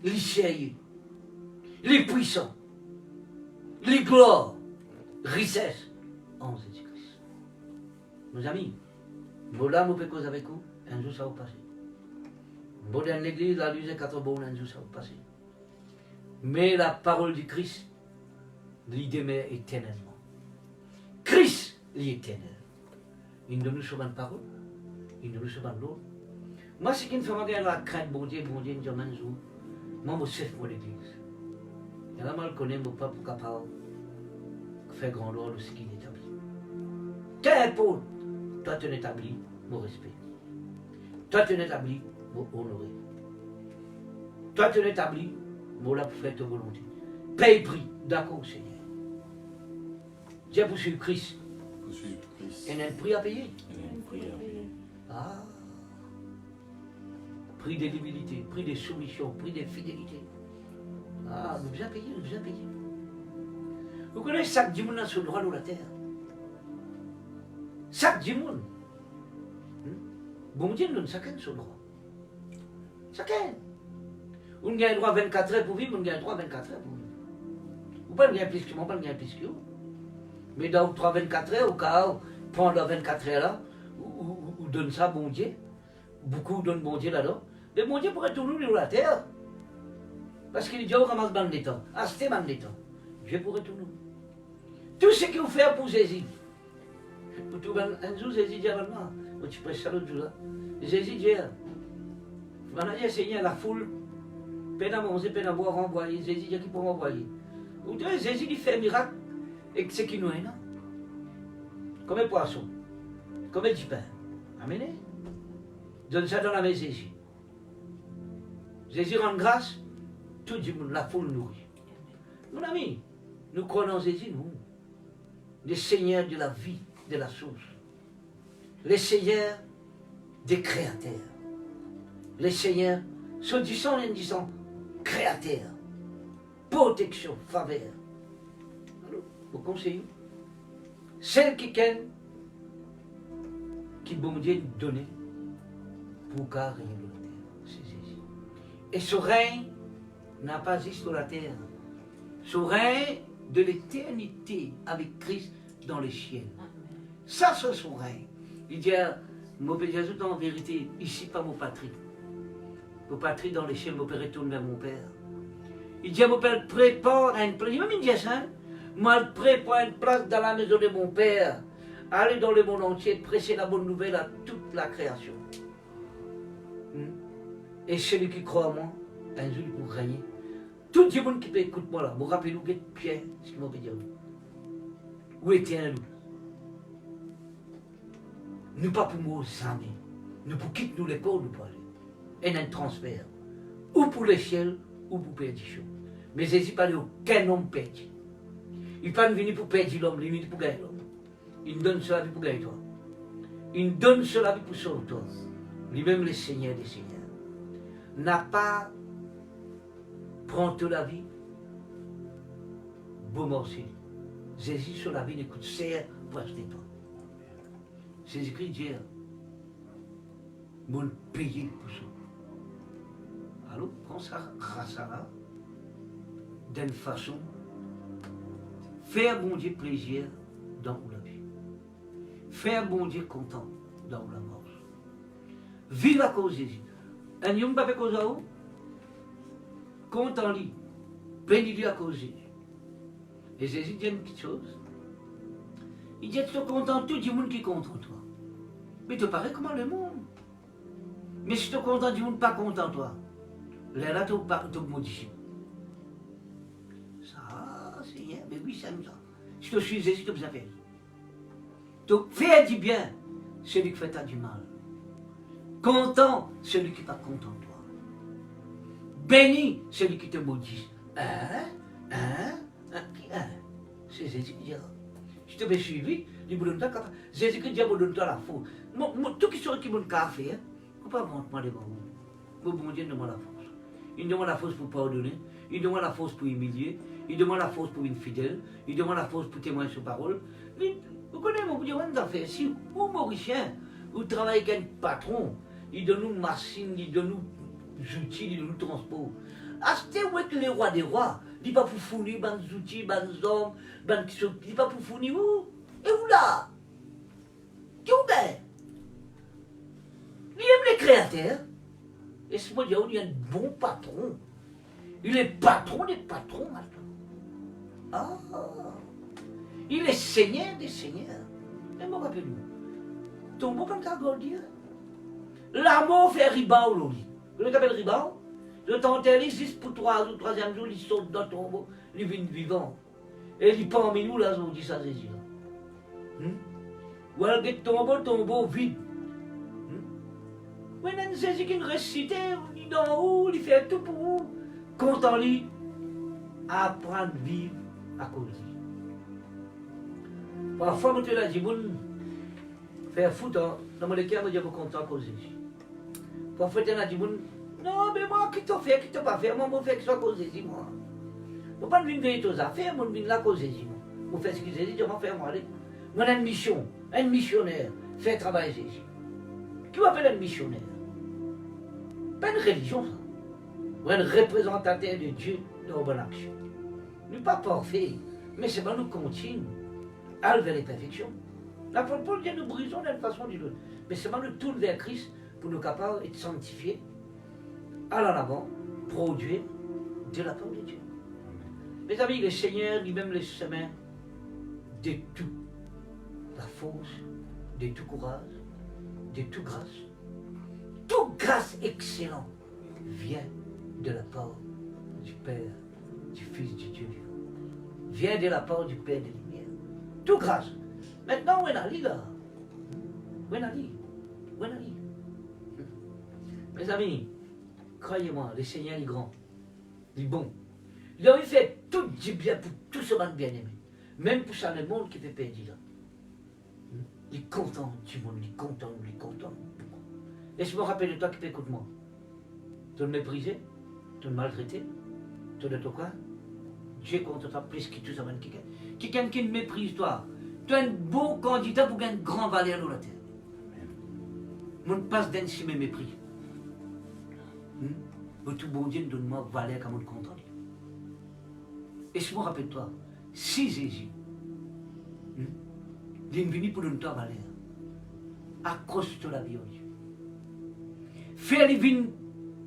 Les sérieux. Les puissants. Les gloires. Richesse. En Jésus-Christ. Nos amis, nous là, nous pouvons causer avec vous. Un jour, ça va passer. Nous dans l'église, la lumière 4 bonnes, un jour, ça va passer. Mais la parole du Christ, il demeure éternellement. Christ, il est éternel. Il ne nous sauve une parole, il ne nous sauve l'autre. Moi, ce qui me fait regarder la crainte, bon Dieu, il me dit un jour, moi, je sais pour l'église. Et là, moi, je connais mon peuple capable de faire grand ordre de ce qu'il établit. Qu'importe, toi, tu établis mon respect. Toi, tu établis mon honorer. Toi, tu établis mon là pour faire ta volonté. Paye prix, d'accord, Seigneur. Dieu poursuit Christ. Et il y a un prix à payer. Ah. Prix de débilité, prix de soumission, prix de fidélité. Ah, nous bien payé, nous bien payé. Vous connaissez chaque dimanche sur le droit de la terre. Chaque dimanche. Bon Dieu nous donne chacun sur le droit. Chacun. On gagne droit 24 heures pour vivre, on gagne droit 24 heures pour vivre. Vous ne pouvez pas gagner plus que moi, pas gagner plus que vous. Mais dans 24 heures, au cas où, prendre 24 heures là, ou donne ça à bon Dieu. Beaucoup donnent bon Dieu là-dedans. Mais bon Dieu pourrait tourner sur la terre. Parce qu'il dit, on ramasse dans le temps. Ah, c'était dans le temps. Dieu pourrait tourner. Tout ce qu'il vous fait pour Jésus. Un jour, Jésus dit, tu prêches ça l'autre jour là. Jésus dit, on a dit, Seigneur, la foule, peine à manger, peine à boire, renvoyer. Jésus dit, qui peut renvoyer. Ou deux, Jésus lui fait un miracle, et que c'est qui nous est, non? Comme un poisson, comme un petit pain. Amen. Donne ça dans la main Jésus. Jésus rend grâce, tout le monde, la foule nourrit. Mon ami, nous croyons en Jésus, nous. Le Seigneur de la vie, de la source. Le Seigneur des créateurs. Le Seigneur, ce disant et disant, créateur, protection, faveur. Alors, vous conseillez, celle qui bon Dieu donne pour qu'à rien de la terre. C'est Jésus. Et ce règne n'a pas juste sur la terre. Ce règne de l'éternité avec Christ dans les cieux. Ça, c'est son règne. Il dit, mon Père Jésus, en vérité, ici, pas mon patrie. Mon patrie dans les cieux, mon Père retourne vers mon Père. Il dit, mon Père prépare une place. Il m'a dit ça. Moi, prépare une place dans la maison de mon Père. Allez dans le monde entier, prêcher la bonne nouvelle à toute la création. Et celui qui croit en moi, un jour, il pourra régner. Tout le monde qui peut écouter moi là, vous rappelez-vous que Pierre, ce qu'il m'a dit. Où était nous? Nous pas pour nous amis. Nous pour quitter nous les corps, nous pour aller. Et un transfert. Ou pour le ciel, ou pour perdition. Mais Jésus pas aucun homme perdu. Il n'est pas venu pour perdre l'homme, il est venu pour gagner l'homme. Il donne cela pour gagner toi. Il donne cela pour sauver toi. Lui-même le Seigneur des Seigneurs. N'a pas prend la vie, beau morceau. Jésus sur la vie n'écoute serre pour acheter toi. Jésus-Christ dit, mon payer pour ça. Alors, prends ça, rassara, d'une façon, faire bon Dieu plaisir dans la vie. Faire bon Dieu content dans la mort. Vive à cause de Jésus. Un homme pas fait cause à vous. Content lui. Bénis-lui à cause de Jésus. Et Jésus dit une petite chose. Il dit, tu es content, tout le monde qui est content toi. Mais tu parais comment le monde. Mais si tu es content du monde, pas content toi. Là, tu es mon disciple. Ça, mais oui, c'est comme ça. Si tu suis Jésus, tu peux faire. Donc, fais du bien, celui qui fait du mal. Content, celui qui n'est pas content de toi. Béni, celui qui te maudit. C'est Jésus qui dira. Si tu veux suivre, il vous donne ta capacité. Jésus qui dit, vous donne la force. Tout qui sont qui m'ont fait, ne faut pas mentir devant vous. Bon Dieu demande la force. Il demande la force pour pardonner. Il demande la force pour humilier. Il demande la force pour être fidèle. Il demande la force pour témoigner sur parole. Vous connaissez mon Dieu, on a fait. Si vous, Mauricien, vous travaillez avec un patron, il donne nous machines, il donne nous outils, il donne nous transport. Achetez avec les rois des rois. Il n'est pas pour fournir des outils, des hommes, il n'est pas pour fournir où. Et où là? Qui vous gagne? Il aime les créateurs. Et ce mot, il y a un bon patron. Il est patron des patrons maintenant. Ah! Il est seigneur des seigneurs. Et moi, rappelez-nous. Ton mot comme ça, dire. L'amour fait riba au lit. Vous le appelez riba? Le temps juste pour 3 ou 3e jour, il saute dans ton tombeau, il vient vivant. Et il parmi nous, là, on dit ça, Jésus. Ou alors, tombeau vide. Oui, il y a Jésus qui nous récite, il est dans où, il fait tout pour vous. Content lui, apprendre à vivre à cause de lui. Parfois, je te dis, faire foutre, dans mon cœur, je suis content à cause de Jésus. Parfois, je te dis, non, mais moi, qui t'a fait, qui t'a pas fait, moi, je fais que ce soit à cause de Jésus, moi. Je ne vais pas venir aux affaires, moi, je viens là à cause de Jésus. Je fais ce que Jésus dit, je vais faire moi. Moi, j'ai une mission, un missionnaire, faire travailler Jésus. Qui m'appelle un missionnaire? Pas une religion, ça. Ou un représentateur de Dieu dans bonne action. Nous ne sommes pas parfaits, mais c'est pas nous continuons à aller vers les perfections. L'apôtre Paul dit nous brisons d'une façon ou d'une autre. Mais c'est pas nous tourner vers Christ pour nous capables d'être sanctifiés, aller en avant, produire de la part de Dieu. Mes amis, le Seigneur lui-même le chemin de toute la force, de tout courage, de toute grâce. Toute grâce excellente vient de la part du Père, du Fils du Dieu vivant. Vient de la part du Père des Lumières. Toute grâce. Maintenant, où est la là? Où est la Où est la Mes amis, croyez-moi, le Seigneur est grand, il est bon. Il a fait tout du bien pour tout ce monde bien-aimé. Même pour ça, le monde qui fait perdre là. Il est content du monde, il est content, il est content. Et je me rappelle de toi qui écoute-moi. Tu le mépriser, tu le maltraiter, tu le quoi? Dieu compte toi plus que tout ça, quelqu'un. Quelqu'un qui méprise toi. Tu es un beau candidat pour gagner un grand valeur dans la terre. Mon passe d'un si mépris. Mais tout bon Dieu donne-moi valeur comme on content. Et je me rappelle de toi, si Jésus, il est venu pour donner toi valeur, accroche-toi la vie au Dieu. Fais les vignes,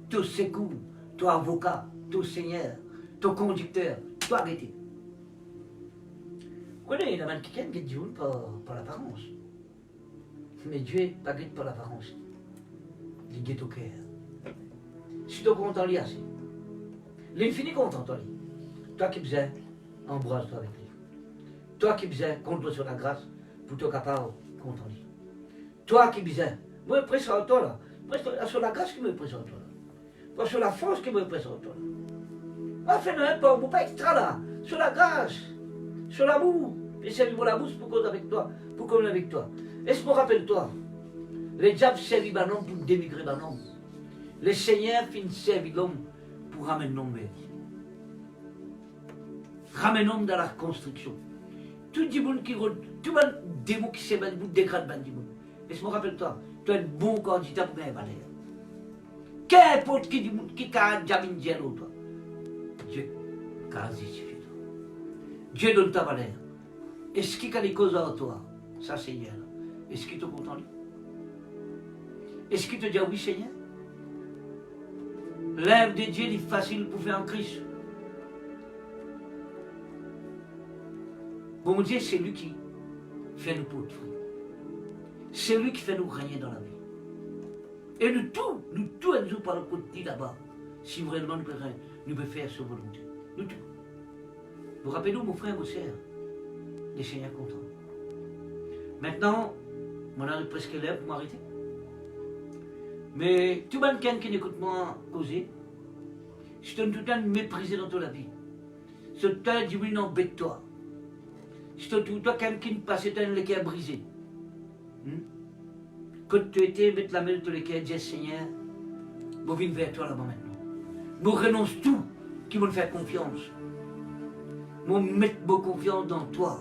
ton secours, ton avocat, ton seigneur, ton conducteur, toi arrêté. Vous connaissez, il y a quelqu'un qui est Dieu par l'apparence. Mais Dieu n'est pas guette par l'apparence. Il est guette au cœur. Si tu es content, il est assez. L'infini content, toi. Toi qui besoin, embrasse-toi avec lui. Toi qui besoin, compte-toi sur la grâce pour te capable de content. Toi qui besoin, moi je présente toi là. Sur la grâce qui me présente toi là. Pas sur la force qui me présente toi là. Moi fais n'importe, pas extra là. Sur la grâce, sur l'amour. Et servi pour la bouche pour cause avec toi, pour communier avec toi. Est-ce que me rappelle-toi? Les diables servent l'homme pour démigrer l'homme. Le Seigneur finit servir l'homme pour ramener l'homme vers lui. Ramener l'homme dans la construction. Tout le monde qui tout le démon qui s'est dégrade le monde. Et je me rappelle-toi, tu es un bon candidat pour gagner valeur. Qu'importe qui a jamais dit à l'autre. Dieu, quasi suffit. Dieu donne ta valeur. Est-ce qu'il y a des causes à toi? Ça, Seigneur. Est-ce qu'il te content? Est-ce qu'il te dit oui, Seigneur? L'œuvre de Dieu est facile pour faire en Christ. Bon Dieu, c'est lui qui fait nous pour fruit. C'est lui qui fait nous régner dans la vie. Et nous tous, nous par le côté là-bas, si vraiment nous pouvons faire sa volonté. Nous tous. Vous rappelez-vous, mon frère, mon soeur, les Seigneurs contents. Maintenant, mon âge est presque l'heure pour m'arrêter. Mais tout le monde qui n'écoute moi causer, je te tout le temps méprisé dans toute la vie. Je te tout le temps dit, non, bête-toi. Je te tout le temps qui ne passe le cœur brisé. Quand tu étais, mettre la main dans le cœur, dire Seigneur, je viens vers toi là-bas maintenant. Je renonce tout qui me fait confiance. Je mets beaucoup confiance dans toi.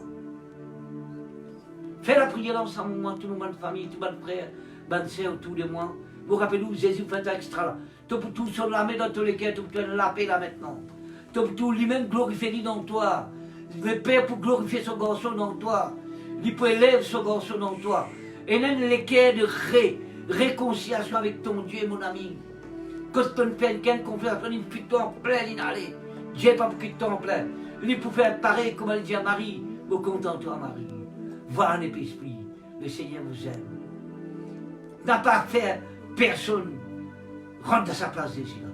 Fais la prière ensemble, moi, tout le monde de famille, tout le monde de frères, bonne sœur autour de moi. Vous rappelez-vous, Jésus fait un extra là. Tu peux tout sur la main dans tous les cœurs, tu peux la paix là maintenant. Tu peux tout lui-même glorifier dans toi. Le Père pour glorifier son garçon dans toi. Il peut élever son garçon dans toi. Et même les cœurs de réconciliation avec ton Dieu, mon ami. Quand tu fais une confiance, tu ne fais en plein, l'inaller. Dieu n'est pas pour qu'il t'en plein. Il peut faire pareil comme elle dit à Marie. Vous contente-toi, Marie. Voilà un esprit. Le Seigneur vous aime. N'a pas fait personne rentre à sa place d'ici là.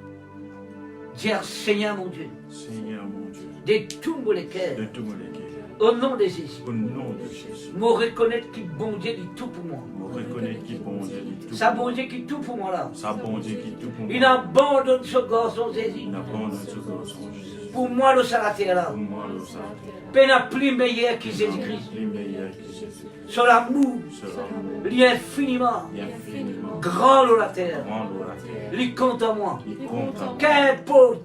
Dire Seigneur mon Dieu.
Seigneur mon Dieu.
De tout mon cœur.
De tout mon cœur.
Au nom de Jésus.
Au nom de Jésus.
Me reconnaître qu'il bon Dieu dit tout pour moi.
Me reconnaître qu'il bon Dieu dit tout.
Ça bon Dieu qui tout pour moi là.
Ça bon Dieu qui tout pour moi.
Il abandonne ce garçon Jésus.
Il abandonne ce garçon Jésus.
Pour moi le salataire là.
Pour moi le salaire.
Peine à plus meilleur que Jésus-Christ.
Plus meilleur que Jésus.
Sur l'amour.
Sur l'amour.
Il est infiniment.
Infiniment.
Grand dans la terre.
Grand dans la terre.
Il compte en moi.
Il compte en
Qu'importe.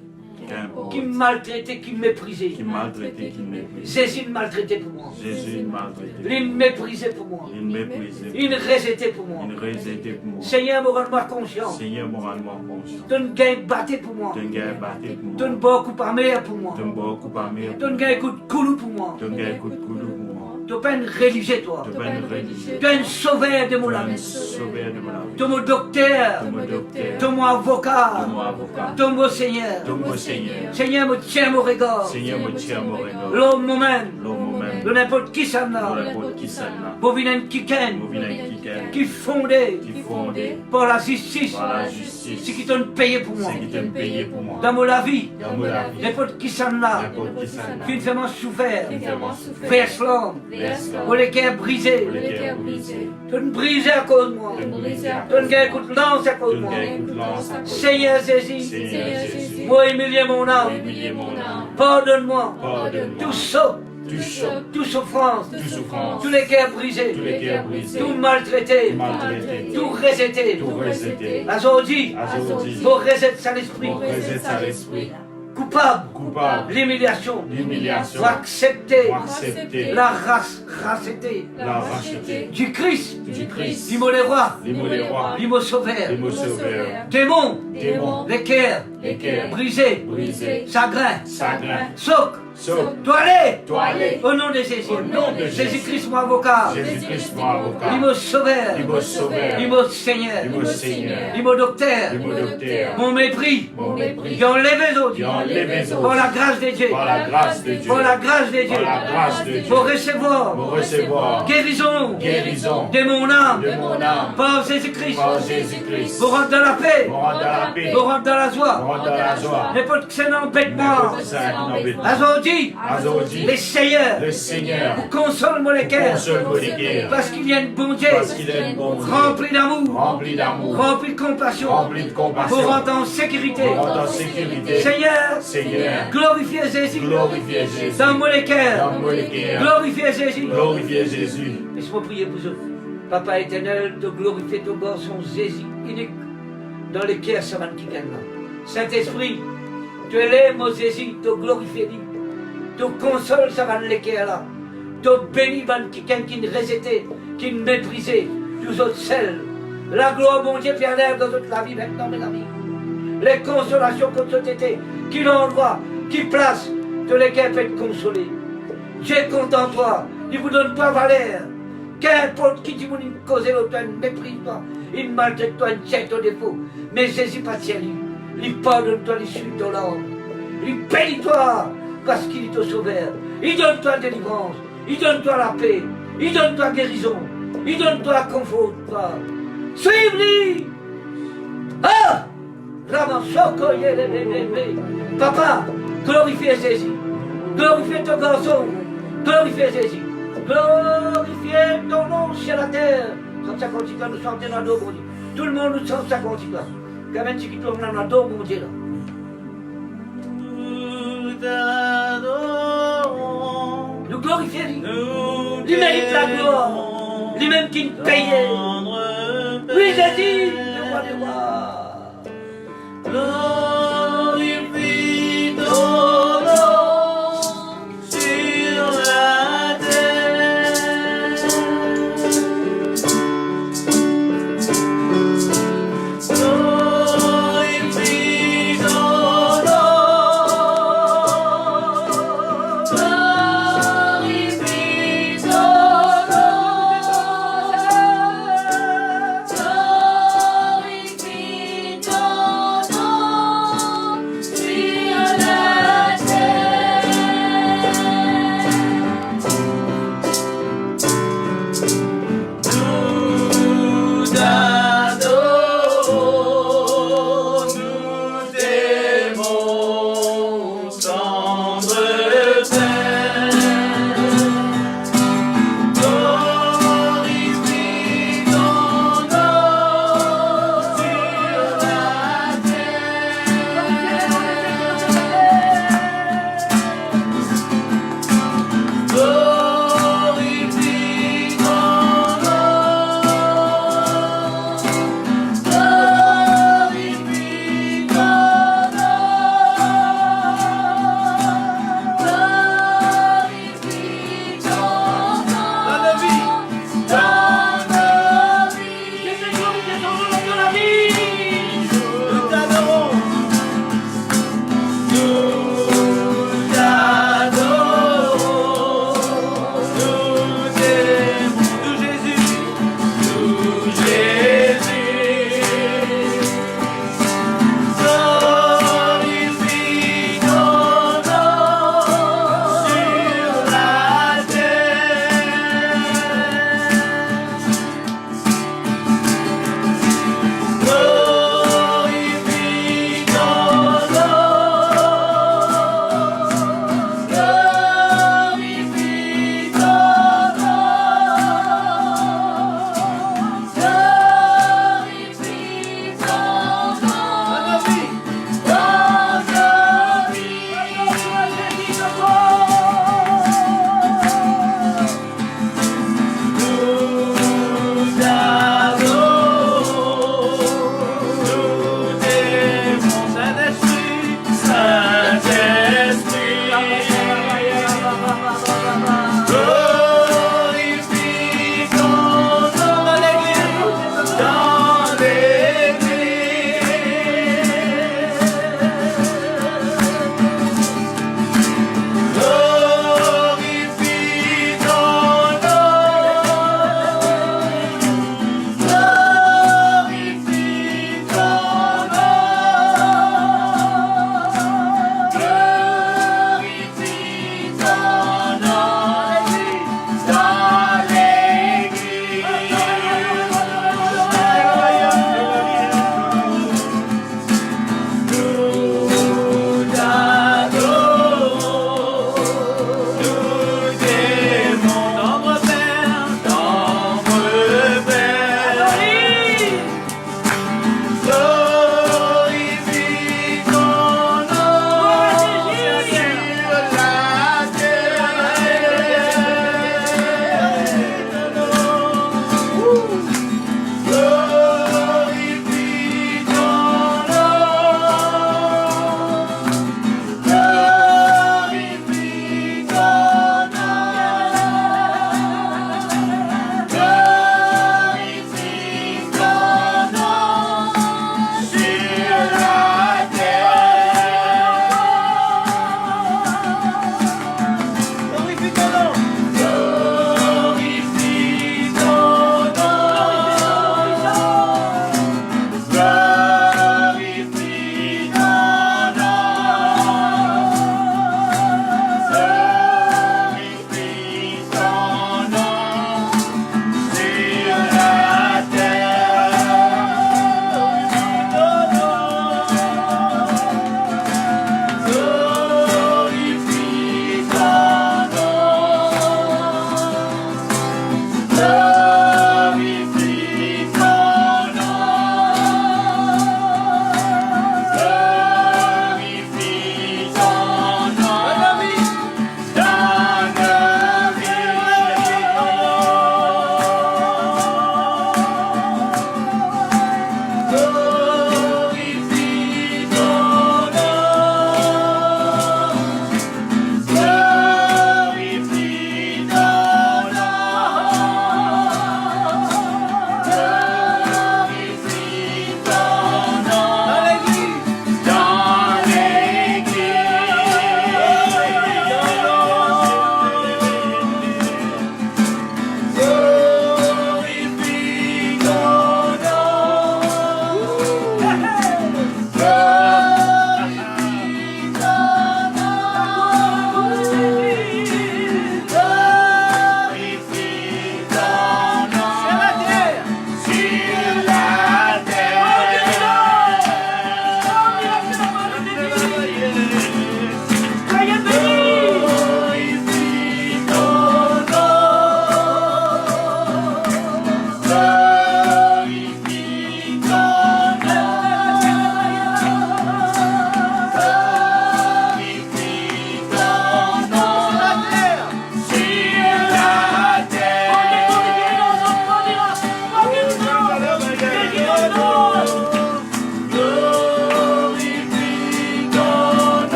Qu'importe.
Qui maltraitait, qui méprisait.
Qui maltraitait, qui méprisait.
Jésus maltraitait pour moi.
Jésus maltraitait.
Il méprisait pour moi.
Il méprisait.
Il rejetait pour moi.
Il rejetait pour moi.
Seigneur, me rends-moi conscient.
Seigneur, moralement conscient.
Tu ne gagnes batté pour moi.
Tu gagnes batté pour
Tu ne
moi.
beaucoup par meilleur pour moi.
Tu me beaucoup par meilleur.
Tu ne gagnes coup de coulou pour moi.
Tu gagnes coup de couteau pour moi.
Tu n'es pas un religieux, toi.
Tu vas nous rédiger.
Tu es un sauveur de mon
Tu es
âme.
un sauveur de mon âme.
Tu es mon docteur.
Tu es mon docteur.
Tu es mon avocat.
Tu es mon avocat.
Tu es mon Seigneur.
Tu es mon Seigneur.
Seigneur, me tient mon regard.
Seigneur, me tient mon regard.
L'homme moi-même.
L'homme même.
De n'importe qui ça n'a.
N'importe qui ça n'a.
Bovinen qui ken.
Mauvais qui gagne.
Qui fondé
Qui fondé
par la justice.
par la justice.
C'est qui t'ont payé pour moi.
C'est qui t'a payé pour moi.
Dans mon vie.
Dans mon vie.
N'importe qui ça n'a.
N'importe qui ça n'a.
Qui me fait m'en souffert.
Vraiment souffert.
Vers l'homme. Pour les cœurs brisés.
Pour les cœurs brisés.
Tu ne brisé à cause de moi.
Tu me brisé à
Tu ne gagnes coup de lance à cause
Tu
de
me
moi.
gagnes coup de lance à cause.
Seigneur Jésus.
Seigneur Jésus.
Moi humilier mon âme.
Humilier mon âme.
Pardonne-moi.
Pardonne-moi.
Tout saut.
Tout choc.
Toute souffrance.
Toute souffrance.
Tous les cœurs brisés.
Tous les cœurs brisés.
Tout maltraité.
Maltraité.
Tout rejeté.
Tout rejeté.
Aujourd'hui.
Aujourd'hui.
Pour rejeter sa l'esprit.
Mon rejette à l'esprit.
Coupable.
Coupable.
L'humiliation.
L'humiliation.
Pour accepter
Pour accepter.
la racheté
La racheté.
du Christ.
Du Christ.
L'imo les rois.
L'imo les rois.
L'imo sauveur.
Les mots sauveurs.
Démons.
Démons.
Les cœurs.
Les cœurs.
Brisés.
Brisés.
Chagrin.
Chagrin.
Soc.
Sauf.
Toilette.
Toilette.
Au nom de Jésus.
Au nom de Jésus.
Jésus-Christ, mon avocat.
Jésus-Christ, mon avocat.
L'imo sauveur.
L'imo sauveur.
L'imo Seigneur.
L'imo Seigneur.
L'imo docteur.
L'imo docteur.
Mon mépris.
Mon mépris.
Qui enlève les autres.
Qui enlève les
Pour
autres.
la grâce de Dieu.
Par la grâce de Dieu.
Pour la grâce de Dieu.
Par la grâce de Dieu.
Pour recevoir.
Pour recevoir.
Guérison.
Guérison.
De mon âme.
De mon âme.
Par Jésus-Christ.
Par Jésus-Christ.
Pour rentrer dans la paix.
Pour rendre la paix.
Pour rentrer dans la
Pour
joie.
rendre la joie.
N'importe que ça n'embête moi.
N'importe ça qui n'embête pas.
Aujourd'hui.
Aujourd'hui.
Les Seigneurs.
Le Seigneur.
Console-moi les cœurs.
Console-moi les cœurs.
Parce qu'il y a une bon Dieu.
Parce qu'il est un bon Dieu.
Rempli d'amour.
Rempli d'amour.
Rempli de compassion.
Rempli de compassion.
Pour rentrer en sécurité.
Pour rendre en sécurité.
Seigneur.
Seigneur.
Glorifiez Jésus.
Glorifiez Jésus.
Dans mon les cœurs.
Dans mon les cœurs.
Glorifiez Jésus.
Glorifiez Jésus.
Laisse-moi prier pour eux. Papa éternel, de glorifier ton garçon Jésus unique dans les cœurs ça va qui gagne là. Saint-Esprit, tu élèves mon Jésus, te glorifier lui. Tu consoles ça va les cœurs là. Tu bénis qui ne rejetait, qui ne méprisait, tous autres seuls. La gloire, mon Dieu, éternel, dans toute la vie maintenant, mes amis. Les consolations que tu étais, qui l'endroit, qui place, tous les cœurs peuvent être consolés. Dieu est content de toi, il ne vous donne pas valeur. Qu'importe qui dit vous ne cause l'autre, il méprise toi, il maltraite toi, il jette ton défaut. Mais Jésus pas tient lui. Il pardonne toi, il suit ton âme. Il bénit toi parce qu'il est ton sauveur. Il donne toi la délivrance. Il donne toi la paix. Il donne toi la guérison. Il donne toi la confort. Suive-lui. Ah! Papa, glorifiez Jésus. Glorifiez ton garçon. Glorifiez Jésus. Glorifiez ton nom sur la terre. 150 ans, nous chantons dans nos bon Dieu. Tout le monde nous 150 ans. Quand même, tu quittes dans nos dos, mon Dieu. Nous glorifions lui. Il mérite la gloire. Lui-même qui nous payait. Oui, Jésus, le roi des rois.
Glorifie ton nom sur la terre. Glorifie ton nom. Glorifie ton nom. Glorifie ton nom.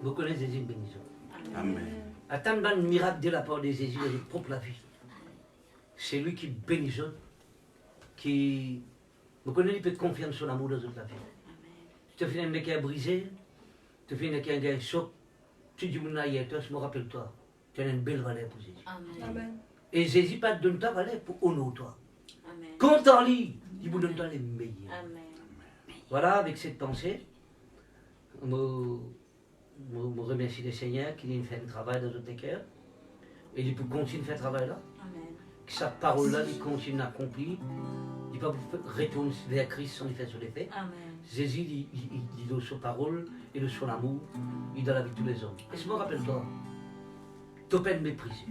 Vous connaissez Jésus bénissant.
Amen.
Attendre un miracle de la part de Jésus de propre la vie. C'est lui qui bénit les autres, qui vous connaissez, il peut confier son amour dans la vie. Tu te fais un mec qui a brisé, tu te fais un mec qui a un choc, tu dis, je me rappelle-toi, tu as une belle valeur pour Jésus.
Amen.
Et Jésus pas te donne ta valeur pour honorer toi.
Amen.
Quand on lit, il vous donne toi les meilleurs.
Amen.
Voilà, avec cette pensée, je remercie le Seigneur qui nous fait un travail dans notre cœur. Et il peut continuer à faire ce travail-là.
Amen.
Que sa parole-là, il continue à accomplir. Il ne peut pas retourner vers Christ sans lui faire son effet.
Amen.
Jésus, il donne sa parole et de son amour, il donne la vie de tous les hommes. Et je me rappelle-toi, tu as peine méprisé,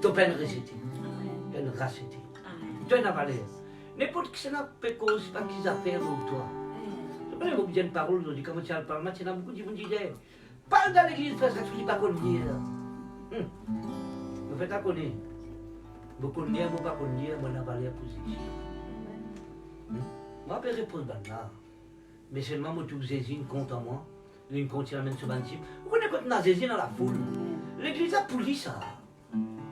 tu as peine rejeté, tu as racheté, tu as une valeur. N'importe qui n'a pas cause, pas qu'ils appellent pour toi. Je connais beaucoup de paroles aujourd'hui, quand tu as le parlement, il y a beaucoup de gens qui disent, parle dans l'église, parce que tu ne dis pas qu'on dit. Vous faites à connaître. Vous connaissez, vous ne pas connaître, vous n'avez pas valeur pour Jésus. Moi, je peux répondre là. Mais seulement, moi, tout Jésus compte en moi. Il compte à ce bâtiment. Vous connaissez quand on a Jésus dans la foule. L'église a pour lui ça.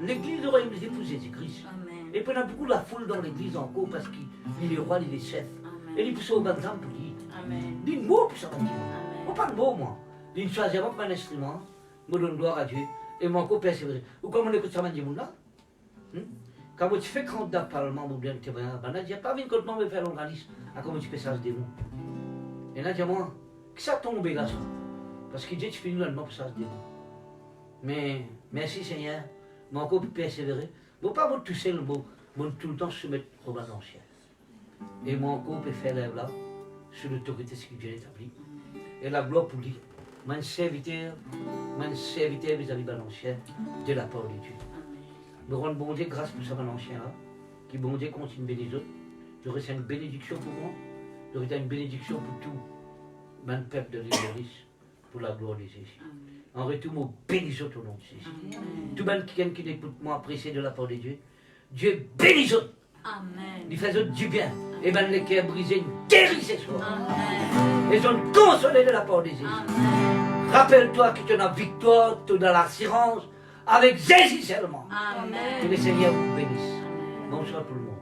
L'église aurait été pour Jésus-Christ. Et puis, on a beaucoup de la foule dans l'église encore parce qu'il est roi, il est chef. Et il pousse au bâtiment pour lui. Il dit mot pour ça. Moi, pas de mots, moi. Il choisit pas un instrument. Je donne gloire à Dieu. Et moi, encore persévérer. Ou comme on écoute ça, on là. Quand tu fais quand dans le Parlement, ou bien tu vas à il n'y a pas une contre me faire l'organisme. À comment tu fais ça, ce démon. Et là, dis-moi, que ça tombe, là, ça. Parce que Dieu, tu fais nous pour ça, ce démon. Mais, merci Seigneur, moi encore pour persévérer. Bon, pas vous toucher le mot, bon, tout le temps soumettre au bas ancien. Et moi encore pour faire l'œuvre là, sur l'autorité spirituelle établie. Et la gloire pour lui, mon serviteur vis-à-vis de l'ancien, de la part de Dieu. Je rends bon Dieu grâce pour ça, l'ancien là, qui bon Dieu continue de bénir les autres. Je reçois une bénédiction pour moi, je reçois une bénédiction pour tout mon peuple de l'Église, pour la gloire de Jésus. En retour, je bénis au nom de Jésus. Tout le monde qui écoute moi apprécié de la part de Dieu, Dieu bénit autres. Il fait autres du bien. Et bien les cœurs brisés, guéris ce soir. Et sont consolés de la part de Jésus. Rappelle-toi que tu as la victoire, tu as l'assurance, avec Jésus seulement. Que le Seigneur vous bénisse. Bonsoir tout le monde.